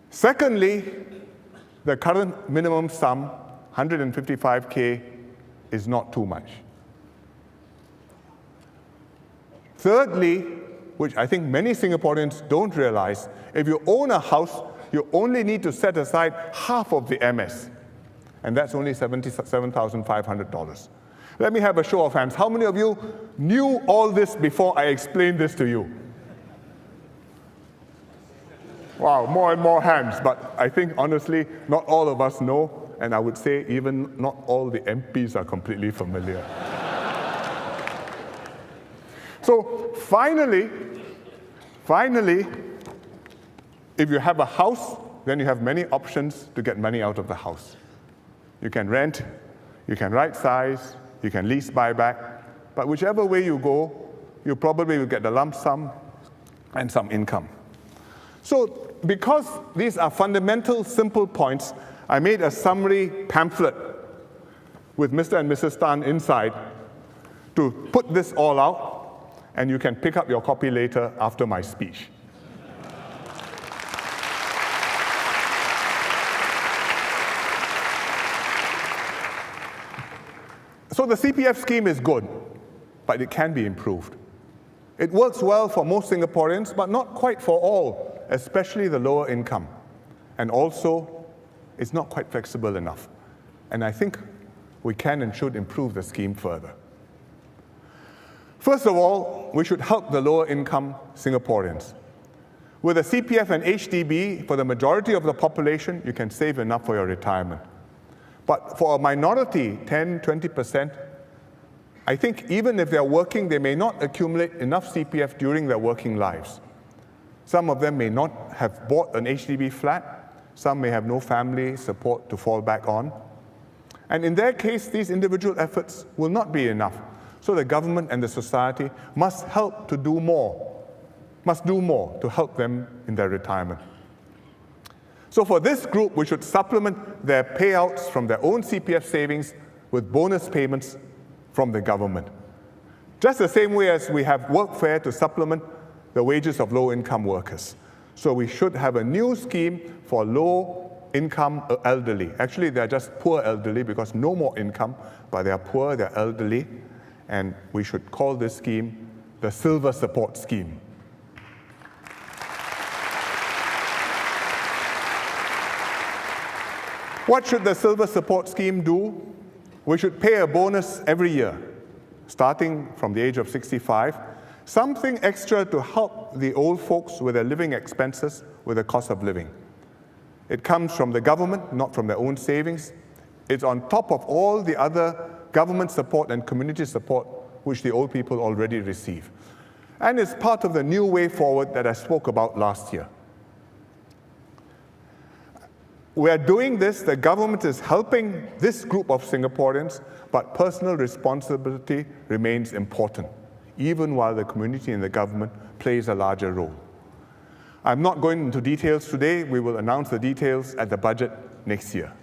Secondly, the current minimum sum, 155K, is not too much. Thirdly, which I think many Singaporeans don't realize, if you own a house, you only need to set aside half of the MS, and that's only $77,500. Let me have a show of hands. How many of you knew all this before I explained this to you? Wow, more and more hands, but I think honestly, not all of us know, and I would say even not all the MPs are completely familiar. So finally, if you have a house, then you have many options to get money out of the house. You can rent, you can right size, you can lease buyback, but whichever way you go, you probably will get the lump sum and some income. So because these are fundamental, simple points, I made a summary pamphlet with Mr. and Mrs. Tan inside to put this all out, and you can pick up your copy later after my speech. So the CPF scheme is good, but it can be improved. It works well for most Singaporeans, but not quite for all, especially the lower income. And also, it's not quite flexible enough. And I think we can and should improve the scheme further. First of all, we should help the lower income Singaporeans. With a CPF and HDB, for the majority of the population, you can save enough for your retirement. But for a minority, 10, 20%, I think even if they're working, they may not accumulate enough CPF during their working lives. Some of them may not have bought an HDB flat. Some may have no family support to fall back on. And in their case, these individual efforts will not be enough. So the government and the society must help to do more, to help them in their retirement. So for this group, we should supplement their payouts from their own CPF savings with bonus payments from the government. Just the same way as we have workfare to supplement the wages of low-income workers. So we should have a new scheme for low-income elderly. Actually, they're just poor elderly because no more income, but they are poor, they're elderly, and we should call this scheme the Silver Support Scheme. What should the Silver Support Scheme do? We should pay a bonus every year, starting from the age of 65, something extra to help the old folks with their living expenses, with the cost of living. It comes from the government, not from their own savings. It's on top of all the other government support and community support which the old people already receive. And it's part of the new way forward that I spoke about last year. We are doing this, the government is helping this group of Singaporeans, but personal responsibility remains important, even while the community and the government plays a larger role. I'm not going into details today. We will announce the details at the budget next year.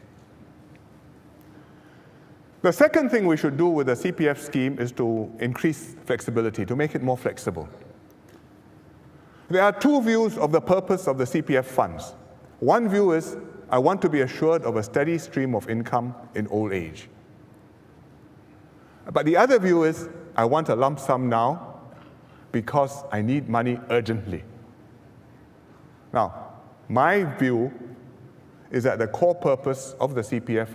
The second thing we should do with the CPF scheme is to increase flexibility, to make it more flexible. There are two views of the purpose of the CPF funds. One view is, I want to be assured of a steady stream of income in old age. But the other view is, I want a lump sum now because I need money urgently. Now, my view is that the core purpose of the CPF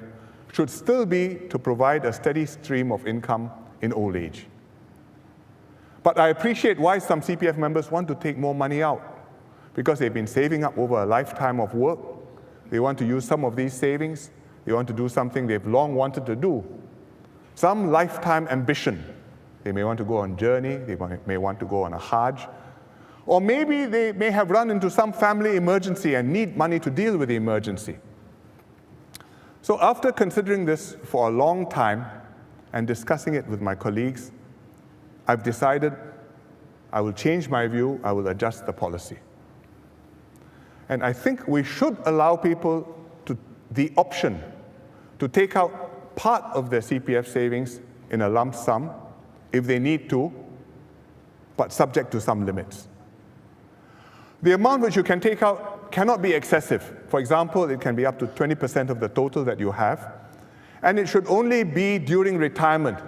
should still be to provide a steady stream of income in old age. But I appreciate why some CPF members want to take more money out, because they've been saving up over a lifetime of work. They want to use some of these savings. They want to do something they've long wanted to do. Some lifetime ambition. They may want to go on a journey. They may want to go on a Hajj. Or maybe they may have run into some family emergency and need money to deal with the emergency. So after considering this for a long time and discussing it with my colleagues, I've decided I will change my view. I will adjust the policy. And I think we should allow people the option to take out part of their CPF savings in a lump sum if they need to, but subject to some limits. The amount which you can take out cannot be excessive. For example, it can be up to 20% of the total that you have, and it should only be during retirement,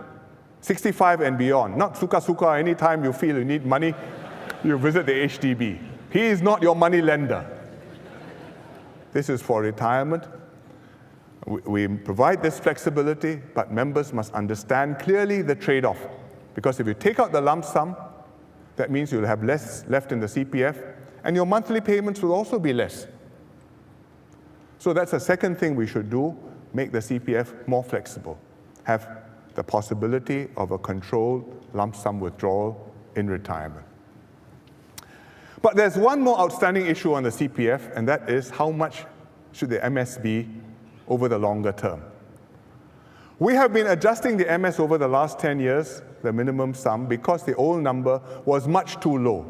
65 and beyond, not suka-suka anytime you feel you need money, you visit the HDB. He is not your money lender. This is for retirement. We provide this flexibility, but members must understand clearly the trade-off. Because if you take out the lump sum, that means you'll have less left in the CPF, and your monthly payments will also be less. So that's the second thing we should do, make the CPF more flexible. Have the possibility of a controlled lump sum withdrawal in retirement. But there's one more outstanding issue on the CPF, and that is how much should the MS be over the longer term. We have been adjusting the MS over the last 10 years, the minimum sum, because the old number was much too low.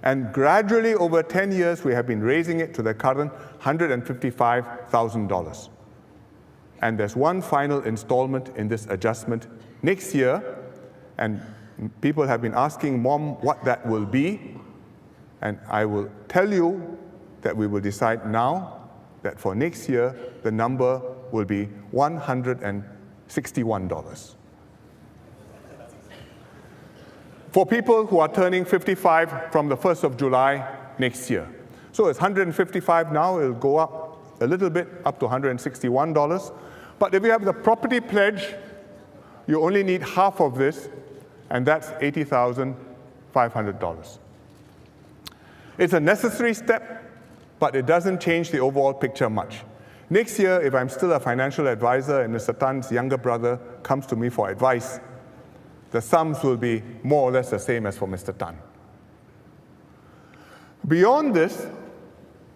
And gradually over 10 years, we have been raising it to the current $155,000. And there's one final installment in this adjustment next year, and people have been asking Mom what that will be, and I will tell you that we will decide now that for next year, the number will be $161. For people who are turning 55 from the 1st of July next year. So it's 155 now, it'll go up a little bit, up to $161. But if you have the property pledge, you only need half of this, and that's $80,500. It's a necessary step, but it doesn't change the overall picture much. Next year, if I'm still a financial advisor and Mr. Tan's younger brother comes to me for advice, the sums will be more or less the same as for Mr. Tan. Beyond this,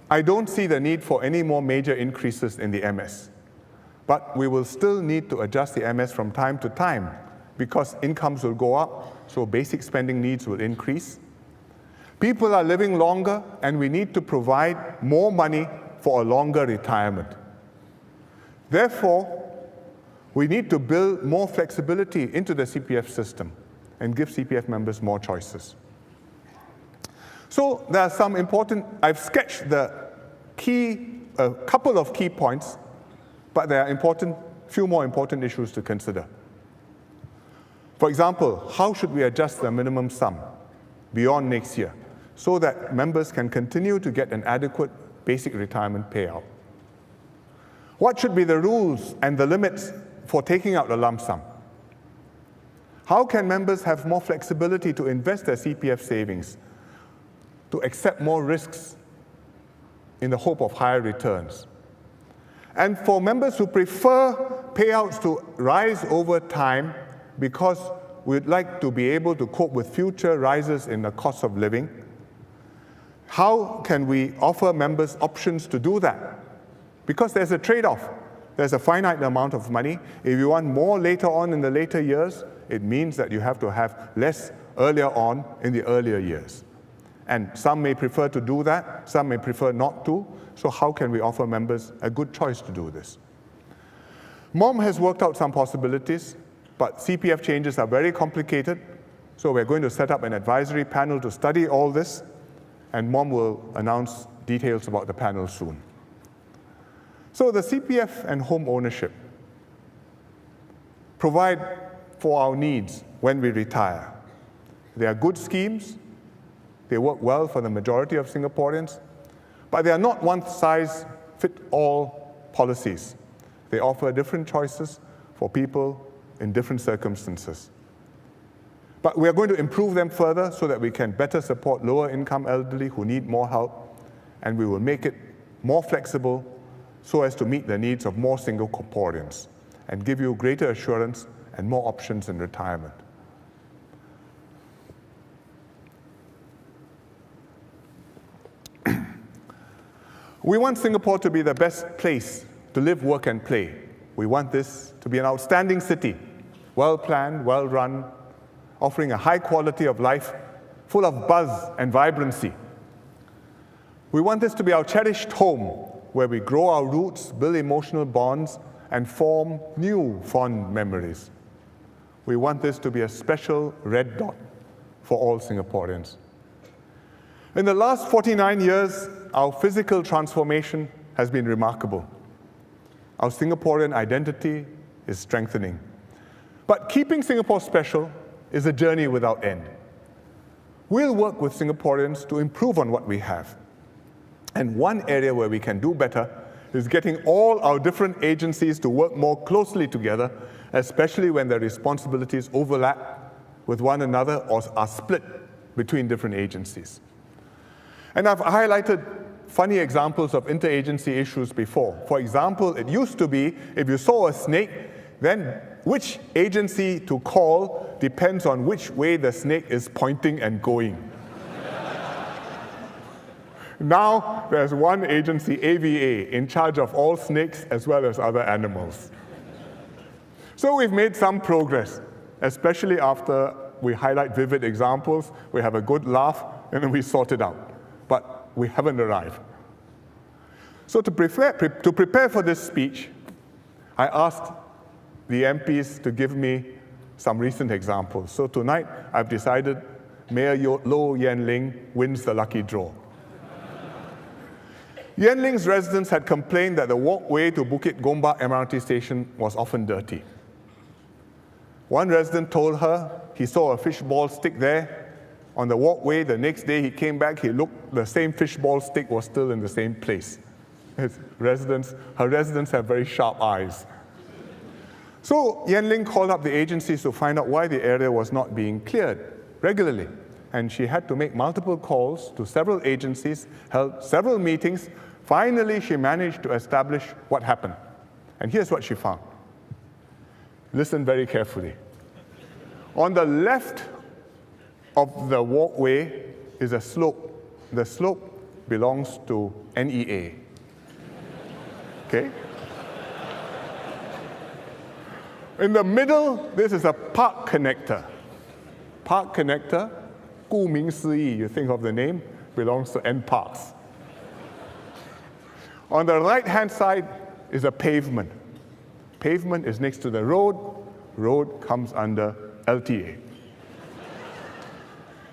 I don't see the need for any more major increases in the MS. But we will still need to adjust the MS from time to time because incomes will go up, so basic spending needs will increase. People are living longer, and we need to provide more money for a longer retirement. Therefore, we need to build more flexibility into the CPF system and give CPF members more choices. So there are some important, I've sketched a couple of key points, but there are few more important issues to consider. For example, how should we adjust the minimum sum beyond next year so that members can continue to get an adequate basic retirement payout? What should be the rules and the limits for taking out a lump sum? How can members have more flexibility to invest their CPF savings, to accept more risks in the hope of higher returns? And for members who prefer payouts to rise over time because we'd like to be able to cope with future rises in the cost of living, how can we offer members options to do that? Because there's a trade-off. There's a finite amount of money. If you want more later on in the later years, it means that you have to have less earlier on in the earlier years. And some may prefer to do that, some may prefer not to. So how can we offer members a good choice to do this? Mom has worked out some possibilities, but CPF changes are very complicated. So we're going to set up an advisory panel to study all this, and Mom will announce details about the panel soon. So the CPF and home ownership provide for our needs when we retire. They are good schemes. They work well for the majority of Singaporeans, but they are not one-size-fits-all policies. They offer different choices for people in different circumstances. But we are going to improve them further so that we can better support lower-income elderly who need more help, and we will make it more flexible so as to meet the needs of more Singaporeans and give you greater assurance and more options in retirement. We want Singapore to be the best place to live, work, and play. We want this to be an outstanding city, well-planned, well-run, offering a high quality of life, full of buzz and vibrancy. We want this to be our cherished home, where we grow our roots, build emotional bonds, and form new fond memories. We want this to be a special red dot for all Singaporeans. In the last 49 years, our physical transformation has been remarkable. Our Singaporean identity is strengthening. But keeping Singapore special is a journey without end. We'll work with Singaporeans to improve on what we have. And one area where we can do better is getting all our different agencies to work more closely together, especially when their responsibilities overlap with one another or are split between different agencies. And I've highlighted funny examples of interagency issues before. For example, it used to be, if you saw a snake, then which agency to call depends on which way the snake is pointing and going. Now, there's one agency, AVA, in charge of all snakes as well as other animals. So we've made some progress, especially after we highlight vivid examples, we have a good laugh, and then we sort it out. But we haven't arrived. So to prepare for this speech, I asked the MPs to give me some recent examples. So tonight, I've decided Mayor Low Yen Ling wins the lucky draw. Yen Ling's residents had complained that the walkway to Bukit Gombak MRT station was often dirty. One resident told her he saw a fishball stick there on the walkway. The next day he came back, he looked, the same fishball stick was still in the same place. Her residents have very sharp eyes. So Yen Ling called up the agencies to find out why the area was not being cleared regularly. And she had to make multiple calls to several agencies, held several meetings. Finally, she managed to establish what happened. And here's what she found. Listen very carefully. On the left of the walkway is a slope. The slope belongs to NEA. Okay? In the middle, this is a park connector. Park connector, 顾名思义, you think of the name, belongs to NParks. On the right-hand side is a pavement. Pavement is next to the road. Road comes under LTA.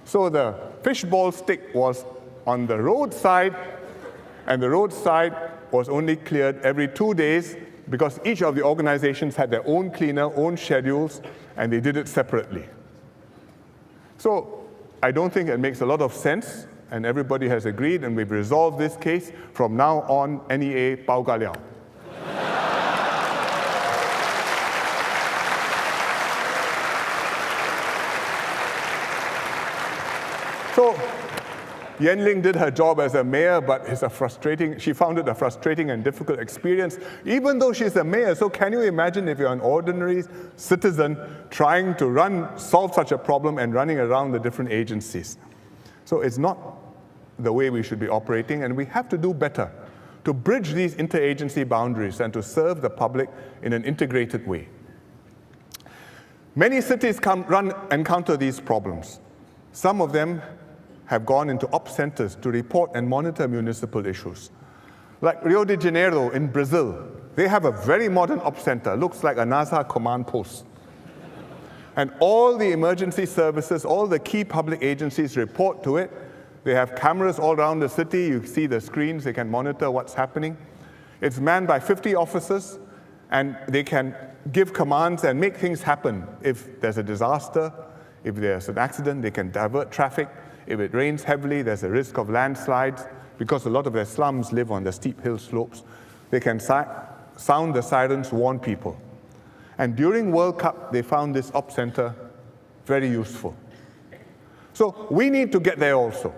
So the fishball stick was on the road side, and the road side was only cleared every 2 days because each of the organizations had their own cleaner, own schedules, and they did it separately. So I don't think it makes a lot of sense, and everybody has agreed, and we've resolved this case. From now on, NEA Pao Ga Liao. So Yen Ling did her job as a mayor, but she found it a frustrating and difficult experience, even though she's a mayor. So can you imagine if you're an ordinary citizen trying to solve such a problem and running around the different agencies? So it's not the way we should be operating, and we have to do better to bridge these interagency boundaries and to serve the public in an integrated way. Many cities encounter these problems. Some of them have gone into op centers to report and monitor municipal issues. Like Rio de Janeiro in Brazil, they have a very modern op center, looks like a NASA command post. And all the emergency services, all the key public agencies report to it. They have cameras all around the city. You see the screens, they can monitor what's happening. It's manned by 50 officers, and they can give commands and make things happen. If there's a disaster, if there's an accident, they can divert traffic. If it rains heavily, there's a risk of landslides. Because a lot of their slums live on the steep hill slopes, they can sound the sirens, warn people. And during World Cup, they found this op center very useful. So we need to get there also.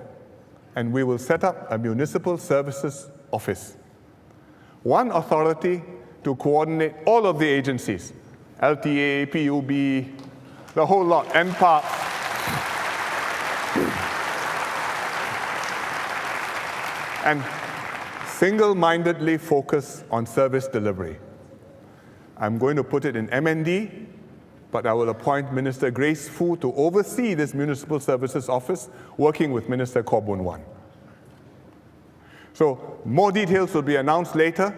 And we will set up a municipal services office. One authority to coordinate all of the agencies, LTA, PUB, the whole lot, NPark. And single-mindedly focus on service delivery. I'm going to put it in MND, but I will appoint Minister Grace Fu to oversee this Municipal Services Office, working with Minister Khaw Boon Wan. So more details will be announced later.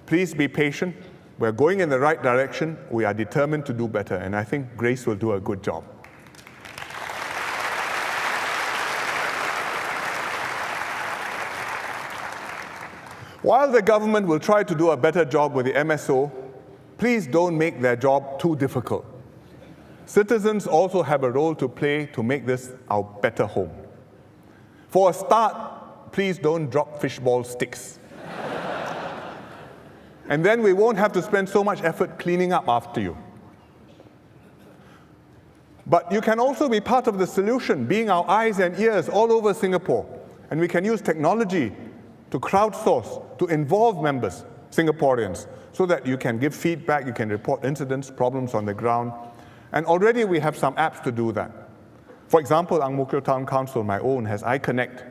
Please be patient. We're going in the right direction. We are determined to do better, and I think Grace will do a good job. While the government will try to do a better job with the MSO, please don't make their job too difficult. citizens also have a role to play to make this our better home. For a start, please don't drop fishball sticks. And then we won't have to spend so much effort cleaning up after you. But you can also be part of the solution, being our eyes and ears all over Singapore. And we can use technology to crowdsource, to involve members, Singaporeans, so that you can give feedback, you can report incidents, problems on the ground. And already we have some apps to do that. For example, Ang Mo Kio Town Council, my own, has iConnect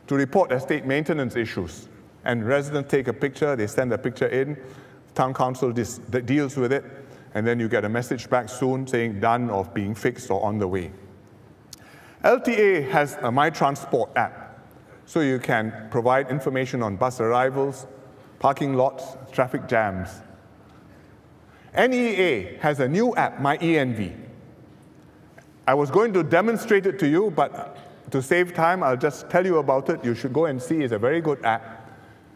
to report estate maintenance issues. And residents take a picture, they send the picture in, Town Council deals with it, and then you get a message back soon saying done or being fixed or on the way. LTA has a My Transport app, so you can provide information on bus arrivals, parking lots, traffic jams. NEA has a new app, My ENV. I was going to demonstrate it to you, but to save time, I'll just tell you about it. You should go and see. It's a very good app.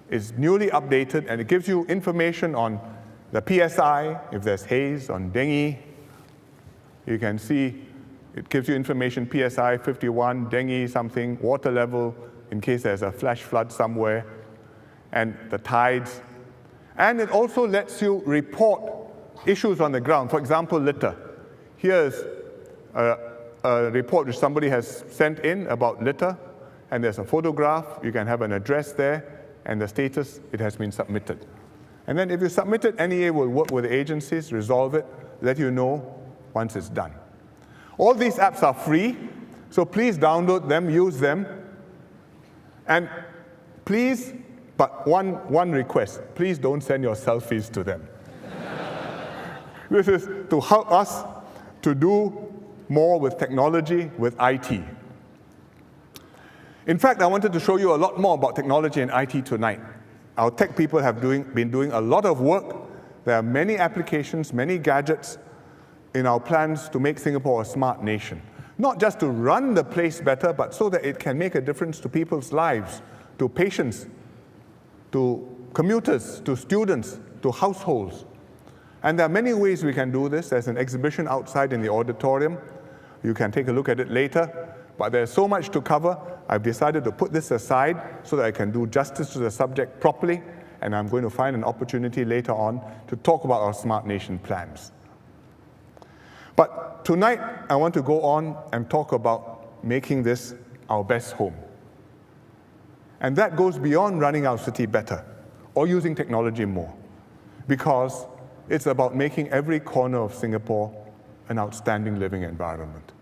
It's newly updated, and it gives you information on the PSI, if there's haze, on dengue. You can see it gives you information, PSI 51, dengue something, water level, in case there's a flash flood somewhere, and the tides. And it also lets you report issues on the ground. For example, litter. Here's a report which somebody has sent in about litter, and there's a photograph. You can have an address there, and the status, it has been submitted. And then if you submit it, NEA will work with the agencies, resolve it, let you know once it's done. All these apps are free, so please download them, use them. And please, but one request, please don't send your selfies to them. This is to help us to do more with technology, with IT. In fact, I wanted to show you a lot more about technology and IT tonight. Our tech people have been doing a lot of work. There are many applications, many gadgets in our plans to make Singapore a smart nation. Not just to run the place better, but so that it can make a difference to people's lives, to patients, to commuters, to students, to households. And there are many ways we can do this. There's an exhibition outside in the auditorium. You can take a look at it later. But there's so much to cover, I've decided to put this aside so that I can do justice to the subject properly, and I'm going to find an opportunity later on to talk about our Smart Nation plans. But tonight, I want to go on and talk about making this our best home. And that goes beyond running our city better or using technology more, because it's about making every corner of Singapore an outstanding living environment.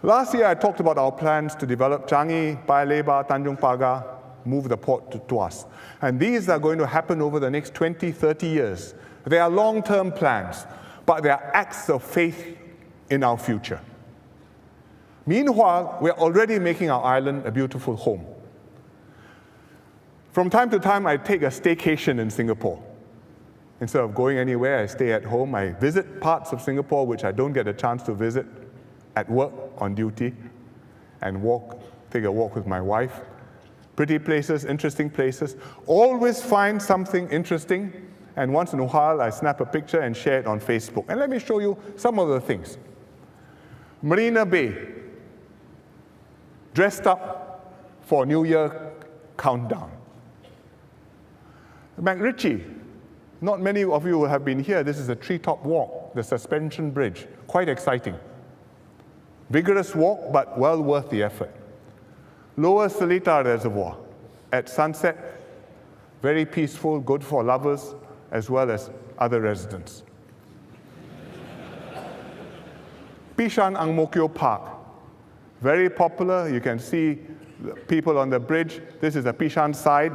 Last year, I talked about our plans to develop Changi, Paya Lebar, Tanjong Pagar, move the port to Tuas. And these are going to happen over the next 20, 30 years. They are long-term plans, but they are acts of faith in our future. Meanwhile, we're already making our island a beautiful home. From time to time, I take a staycation in Singapore. Instead of going anywhere, I stay at home. I visit parts of Singapore which I don't get a chance to visit at work, on duty, and take a walk with my wife. Pretty places, interesting places. Always find something interesting, and once in a while I snap a picture and share it on Facebook. And let me show you some of the things. Marina Bay, dressed up for New Year countdown. MacRitchie, not many of you have been here. This is a treetop walk, the suspension bridge, quite exciting. Vigorous walk, but well worth the effort. Lower Seletar Reservoir at sunset, very peaceful, good for lovers, as well as other residents. Bishan Ang Mo Kio Park, very popular. You can see people on the bridge. This is the Bishan side.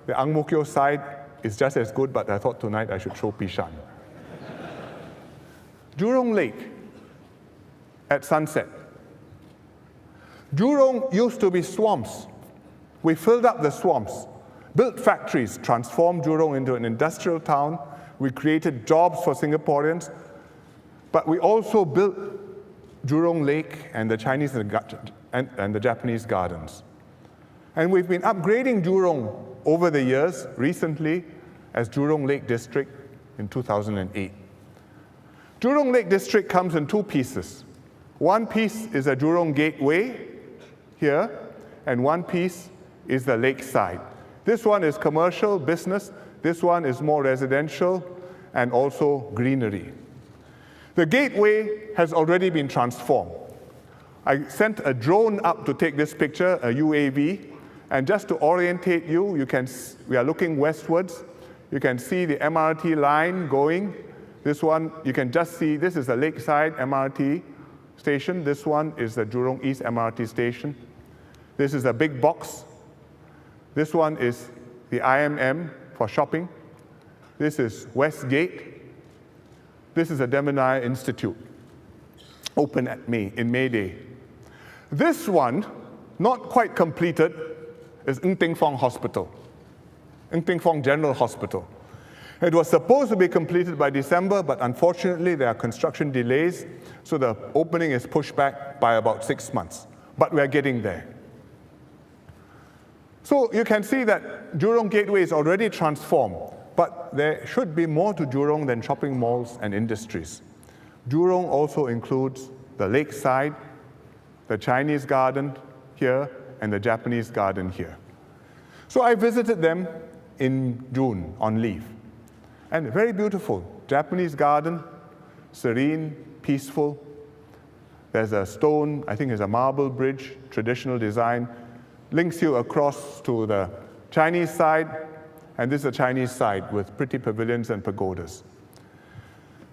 The Ang Mo Kio side is just as good, but I thought tonight I should show Bishan. Jurong Lake at sunset. Jurong used to be swamps. We filled up the swamps, built factories, transformed Jurong into an industrial town. We created jobs for Singaporeans, but we also built Jurong Lake and the Chinese and the Japanese gardens. And we've been upgrading Jurong over the years, recently as Jurong Lake District in 2008. Jurong Lake District comes in two pieces. One piece is a Jurong Gateway here, and one piece is the lakeside. This one is commercial, business. This one is more residential and also greenery. The gateway has already been transformed. I sent a drone up to take this picture, a UAV, and just to orientate you, we are looking westwards. You can see the MRT line going. This one, you can just see, this is the Lakeside MRT station. This one is the Jurong East MRT station. This is a big box. This one is the IMM for shopping. This is Westgate. This is the Demonai Institute, open in May Day. This one, not quite completed, is Ng Teng Fong Hospital, Ng Teng Fong General Hospital. It was supposed to be completed by December, but unfortunately there are construction delays, so the opening is pushed back by about 6 months. But we're getting there. So you can see that Jurong Gateway is already transformed, but there should be more to Jurong than shopping malls and industries. Jurong also includes the lakeside, the Chinese garden here, and the Japanese garden here. So I visited them in June on leave. And very beautiful. Japanese garden, serene, peaceful. There's a stone, I think it's a marble bridge, traditional design, links you across to the Chinese side, and this is the Chinese side with pretty pavilions and pagodas.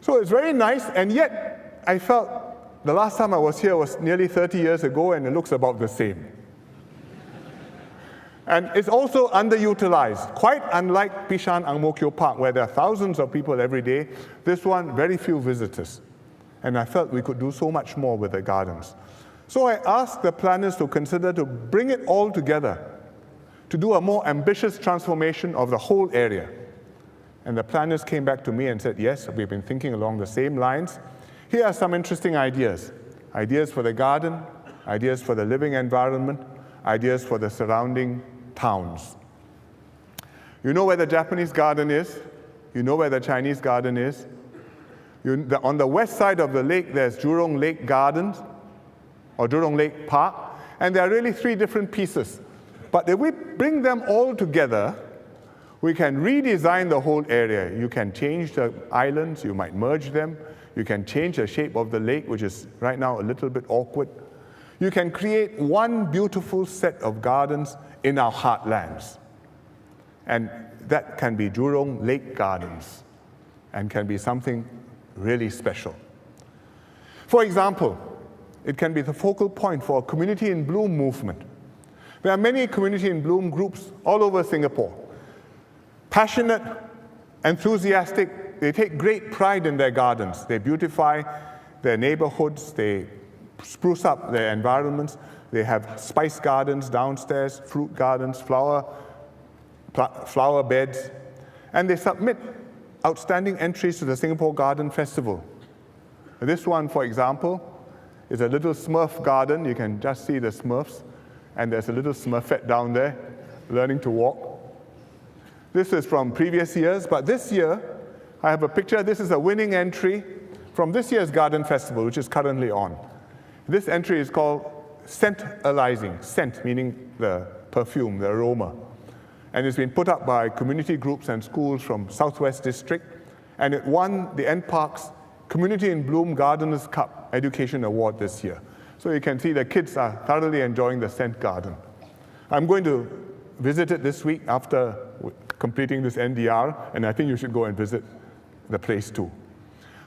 So it's very nice, and yet I felt the last time I was here was nearly 30 years ago, and it looks about the same. And it's also underutilized, quite unlike Bishan Ang Mo Kio Park, where there are thousands of people every day. This one, very few visitors. And I felt we could do so much more with the gardens. So I asked the planners to consider to bring it all together, to do a more ambitious transformation of the whole area. And the planners came back to me and said, yes, we've been thinking along the same lines. Here are some interesting ideas. Ideas for the garden, ideas for the living environment, ideas for the surrounding towns. You know where the Japanese garden is. You know where the Chinese garden is. On the west side of the lake, there's Jurong Lake Gardens, or Jurong Lake Park, and there are really three different pieces. But if we bring them all together, we can redesign the whole area. You can change the islands, you might merge them. You can change the shape of the lake, which is right now a little bit awkward. You can create one beautiful set of gardens in our heartlands. And that can be Jurong Lake Gardens and can be something really special. For example, it can be the focal point for a Community in Bloom movement. There are many Community in Bloom groups all over Singapore. Passionate, enthusiastic, they take great pride in their gardens. They beautify their neighborhoods, they spruce up their environments. They have spice gardens downstairs, fruit gardens, flower beds, and they submit outstanding entries to the Singapore Garden Festival. This one, for example, is a little Smurf garden. You can just see the Smurfs, and there's a little Smurfette down there learning to walk. This is from previous years, but this year, I have a picture. This is a winning entry from this year's Garden Festival, which is currently on. This entry is called Scent-alizing, scent meaning the perfume, the aroma. And it's been put up by community groups and schools from Southwest District, and it won the NParks Community in Bloom Gardeners Cup Education Award this year. So you can see the kids are thoroughly enjoying the scent garden. I'm going to visit it this week after completing this NDR, and I think you should go and visit the place too.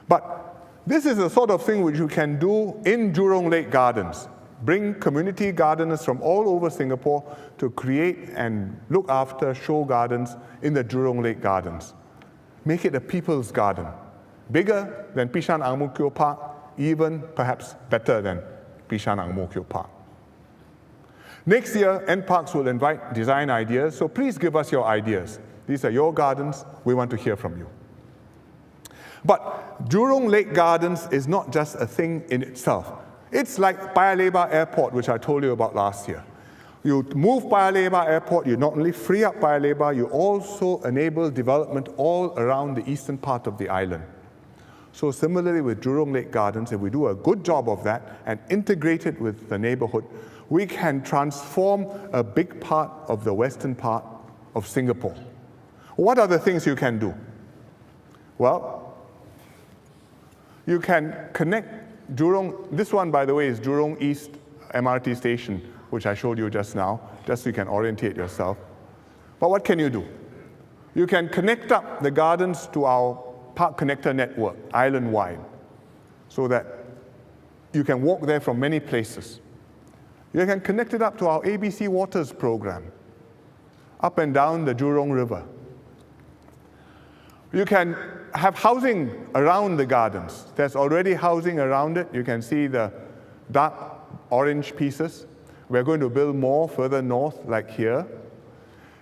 But this is the sort of thing which you can do in Jurong Lake Gardens. Bring community gardeners from all over Singapore to create and look after show gardens in the Jurong Lake Gardens. Make it a people's garden. Bigger than Bishan Ang Mo Kio Park, even perhaps better than Bishan Ang Mo Kio Park. Next year, NParks will invite design ideas, so please give us your ideas. These are your gardens. We want to hear from you. But Jurong Lake Gardens is not just a thing in itself. It's like Paya Lebar Airport, which I told you about last year. You move Paya Lebar Airport, you not only free up Paya Lebar, you also enable development all around the eastern part of the island. So similarly with Jurong Lake Gardens, if we do a good job of that and integrate it with the neighborhood, we can transform a big part of the western part of Singapore. What are the things you can do? Well, you can connect Jurong, this one by the way is Jurong East MRT station, which I showed you just now, just so you can orientate yourself. But what can you do? You can connect up the gardens to our park connector network, island-wide, so that you can walk there from many places. You can connect it up to our ABC Waters program, up and down the Jurong River. You can have housing around the gardens. There's already housing around it. You can see the dark orange pieces. We're going to build more further north, like here.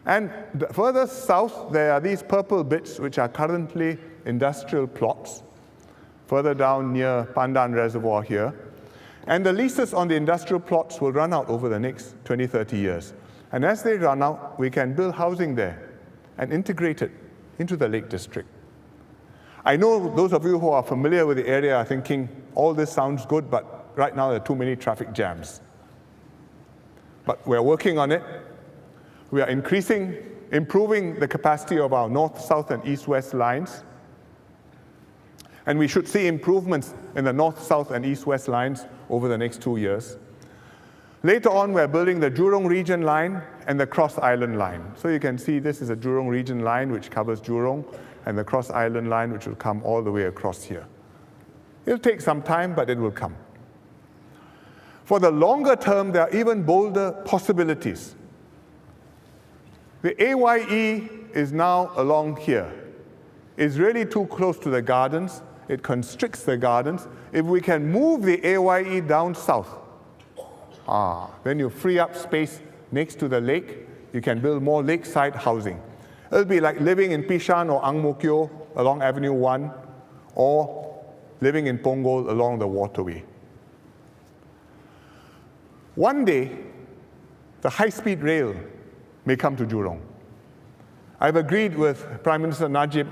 And further south, there are these purple bits, which are currently industrial plots, further down near Pandan Reservoir here. And the leases on the industrial plots will run out over the next 20, 30 years. And as they run out, we can build housing there and integrate it into the Lake District. I know those of you who are familiar with the area are thinking, all this sounds good, but right now there are too many traffic jams. But we're working on it. We are improving the capacity of our north, south, and east-west lines. And we should see improvements in the north, south, and east-west lines over the next 2 years. Later on, we're building the Jurong Region line and the Cross Island line. So you can see this is a Jurong Region line, which covers Jurong, and the Cross Island line, which will come all the way across here. It'll take some time, but it will come. For the longer term, there are even bolder possibilities. The AYE is now along here. It's really too close to the gardens. It constricts the gardens. If we can move the AYE down south, then you free up space next to the lake. You can build more lakeside housing. It'll be like living in Bishan or Ang Mo Kio along Avenue 1, or living in Punggol along the waterway. One day, the high-speed rail may come to Jurong. I've agreed with Prime Minister Najib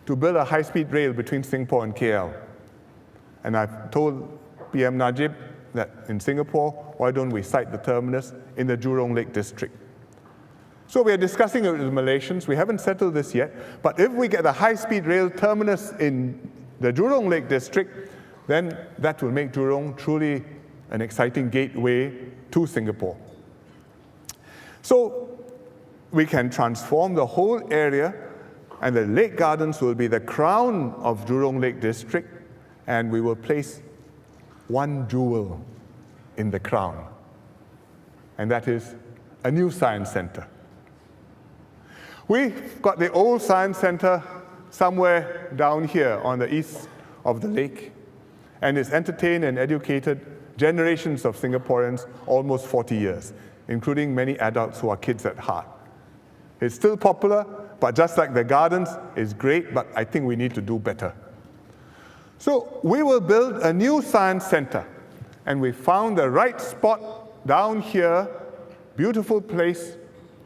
to build a high-speed rail between Singapore and KL. And I've told PM Najib that in Singapore, why don't we site the terminus in the Jurong Lake District? So we are discussing it with the Malaysians. We haven't settled this yet. But if we get the high-speed rail terminus in the Jurong Lake District, then that will make Jurong truly an exciting gateway to Singapore. So we can transform the whole area, and the lake gardens will be the crown of Jurong Lake District, and we will place one jewel in the crown, and that is a new science center. We've got the old science center somewhere down here on the east of the lake, and it's entertained and educated generations of Singaporeans almost 40 years, including many adults who are kids at heart. It's still popular, but just like the gardens, it's great, but I think we need to do better. So we will build a new science center, and we found the right spot down here, beautiful place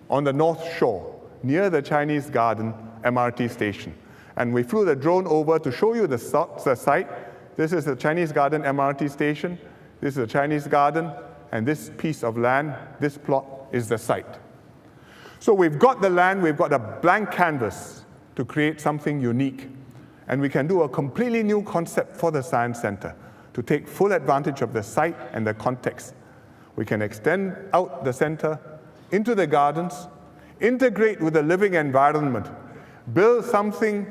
on the North Shore, near the Chinese Garden MRT station. And we flew the drone over to show you the site. This is the Chinese Garden MRT station. This is the Chinese Garden, and this piece of land, this plot, is the site. So we've got the land, we've got a blank canvas to create something unique. And we can do a completely new concept for the Science Center to take full advantage of the site and the context. We can extend out the center into the gardens, integrate with the living environment, build something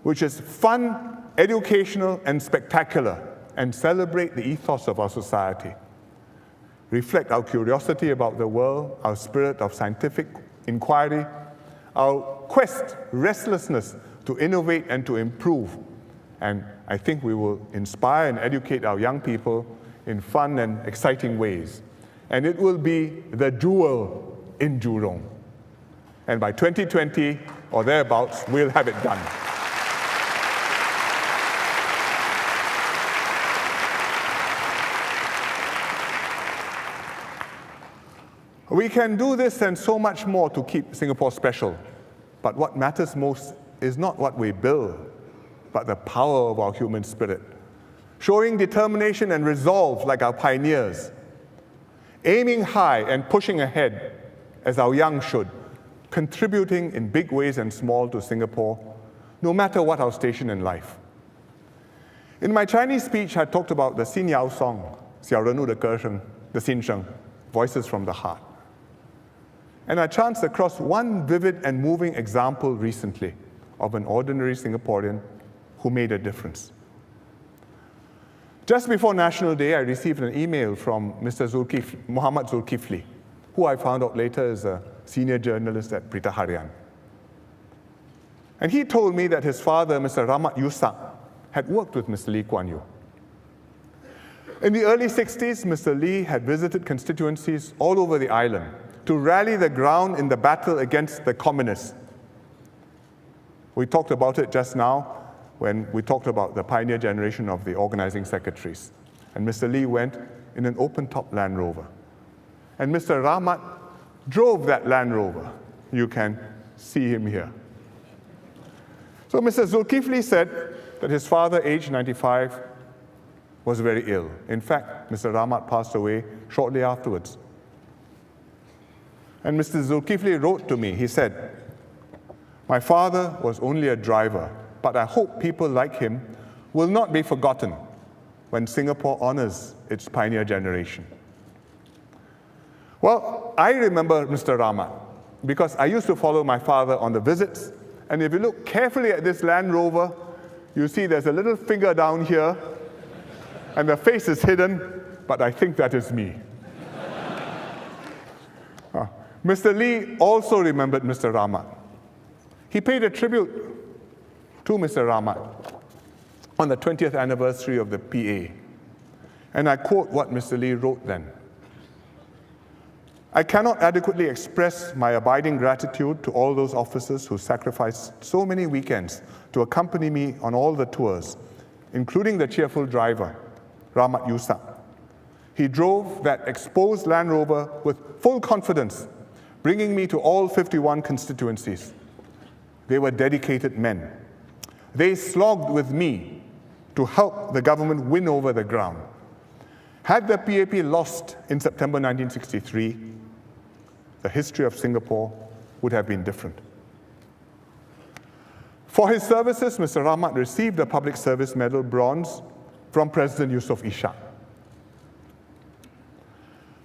which is fun, educational, and spectacular, and celebrate the ethos of our society. Reflect our curiosity about the world, our spirit of scientific inquiry, our quest, restlessness to innovate and to improve. And I think we will inspire and educate our young people in fun and exciting ways. And it will be the jewel in Jurong. And by 2020 or thereabouts, we'll have it done. We can do this and so much more to keep Singapore special. But what matters most is not what we build, but the power of our human spirit, showing determination and resolve like our pioneers, aiming high and pushing ahead as our young should, contributing in big ways and small to Singapore, no matter what our station in life. In my Chinese speech, I talked about the Xin Yao song, 小人物的歌声, the Xin Sheng, voices from the heart. And I chanced across one vivid and moving example recently of an ordinary Singaporean who made a difference. Just before National Day, I received an email from Mr. Muhammad Zulkifli, who I found out later is a senior journalist at Berita Harian. And he told me that his father, Mr. Rahmat Yusak, had worked with Mr. Lee Kuan Yew. In the early 60s, Mr. Lee had visited constituencies all over the island to rally the ground in the battle against the communists. We talked about it just now when we talked about the pioneer generation of the organizing secretaries. And Mr. Lee went in an open-top Land Rover. And Mr. Rahmat drove that Land Rover. You can see him here. So Mr. Zulkifli said that his father, aged 95, was very ill. In fact, Mr. Rahmat passed away shortly afterwards. And Mr. Zulkifli wrote to me, he said, "My father was only a driver, but I hope people like him will not be forgotten when Singapore honors its pioneer generation." Well, I remember Mr. Rahmat because I used to follow my father on the visits, and if you look carefully at this Land Rover, you see there's a little finger down here, and the face is hidden, but I think that is me. Mr. Lee also remembered Mr. Rahmat. He paid a tribute to Mr. Rahmat on the 20th anniversary of the PA. And I quote what Mr. Lee wrote then. "I cannot adequately express my abiding gratitude to all those officers who sacrificed so many weekends to accompany me on all the tours, including the cheerful driver, Rahmat Yusak. He drove that exposed Land Rover with full confidence, bringing me to all 51 constituencies. They were dedicated men. They slogged with me to help the government win over the ground. Had the PAP lost in September 1963, the history of Singapore would have been different." For his services, Mr. Rahmat received the Public Service Medal Bronze from President Yusof Ishak.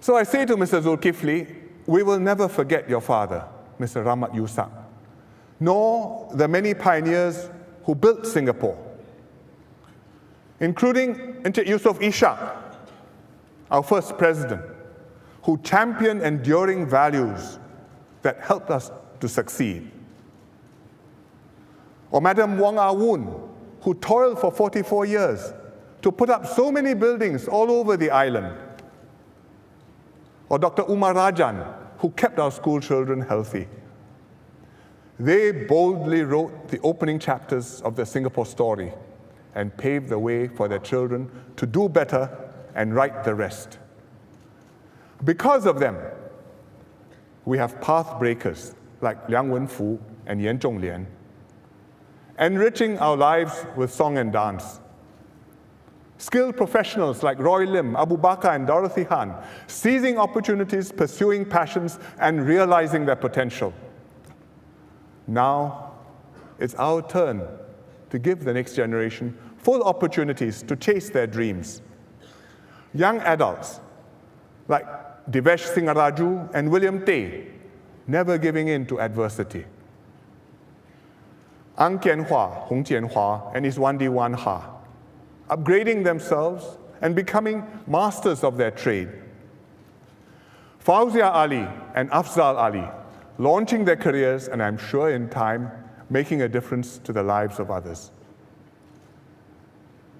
So I say to Mr. Zulkifli, we will never forget your father, Mr. Rahmat Yusak, nor the many pioneers who built Singapore, including Encik Yusof Ishak, our first president, who championed enduring values that helped us to succeed. Or Madam Wong Ah Woon, who toiled for 44 years to put up so many buildings all over the island. Or Dr. Umar Rajan, who kept our school children healthy. They boldly wrote the opening chapters of the Singapore story and paved the way for their children to do better and write the rest. Because of them, we have path breakers like Liang Wenfu and Yan Zhonglian, enriching our lives with song and dance. Skilled professionals like Roy Lim, Abu Bakar, and Dorothy Han, seizing opportunities, pursuing passions, and realizing their potential. Now, it's our turn to give the next generation full opportunities to chase their dreams. Young adults like Divesh Singaraju and William Tay, never giving in to adversity. Ang Tianhua, Hong Tianhua, and Iswandi Wanha, upgrading themselves and becoming masters of their trade. Fauzia Ali and Afzal Ali, launching their careers, and I'm sure in time, making a difference to the lives of others.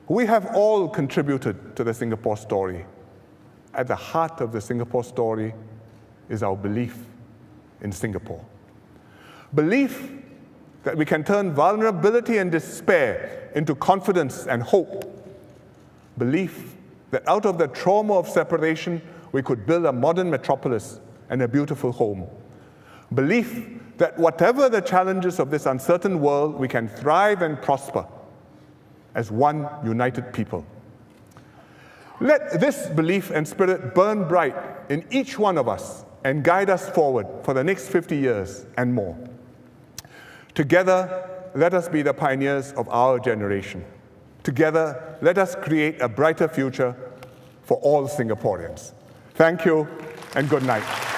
We have all contributed to the Singapore story. At the heart of the Singapore story is our belief in Singapore. Belief that we can turn vulnerability and despair into confidence and hope. Belief that out of the trauma of separation, we could build a modern metropolis and a beautiful home. Belief that whatever the challenges of this uncertain world, we can thrive and prosper. as one united people. Let this belief and spirit burn bright in each one of us and guide us forward for the next 50 years and more. Together, let us be the pioneers of our generation. Together, let us create a brighter future for all Singaporeans. Thank you and good night.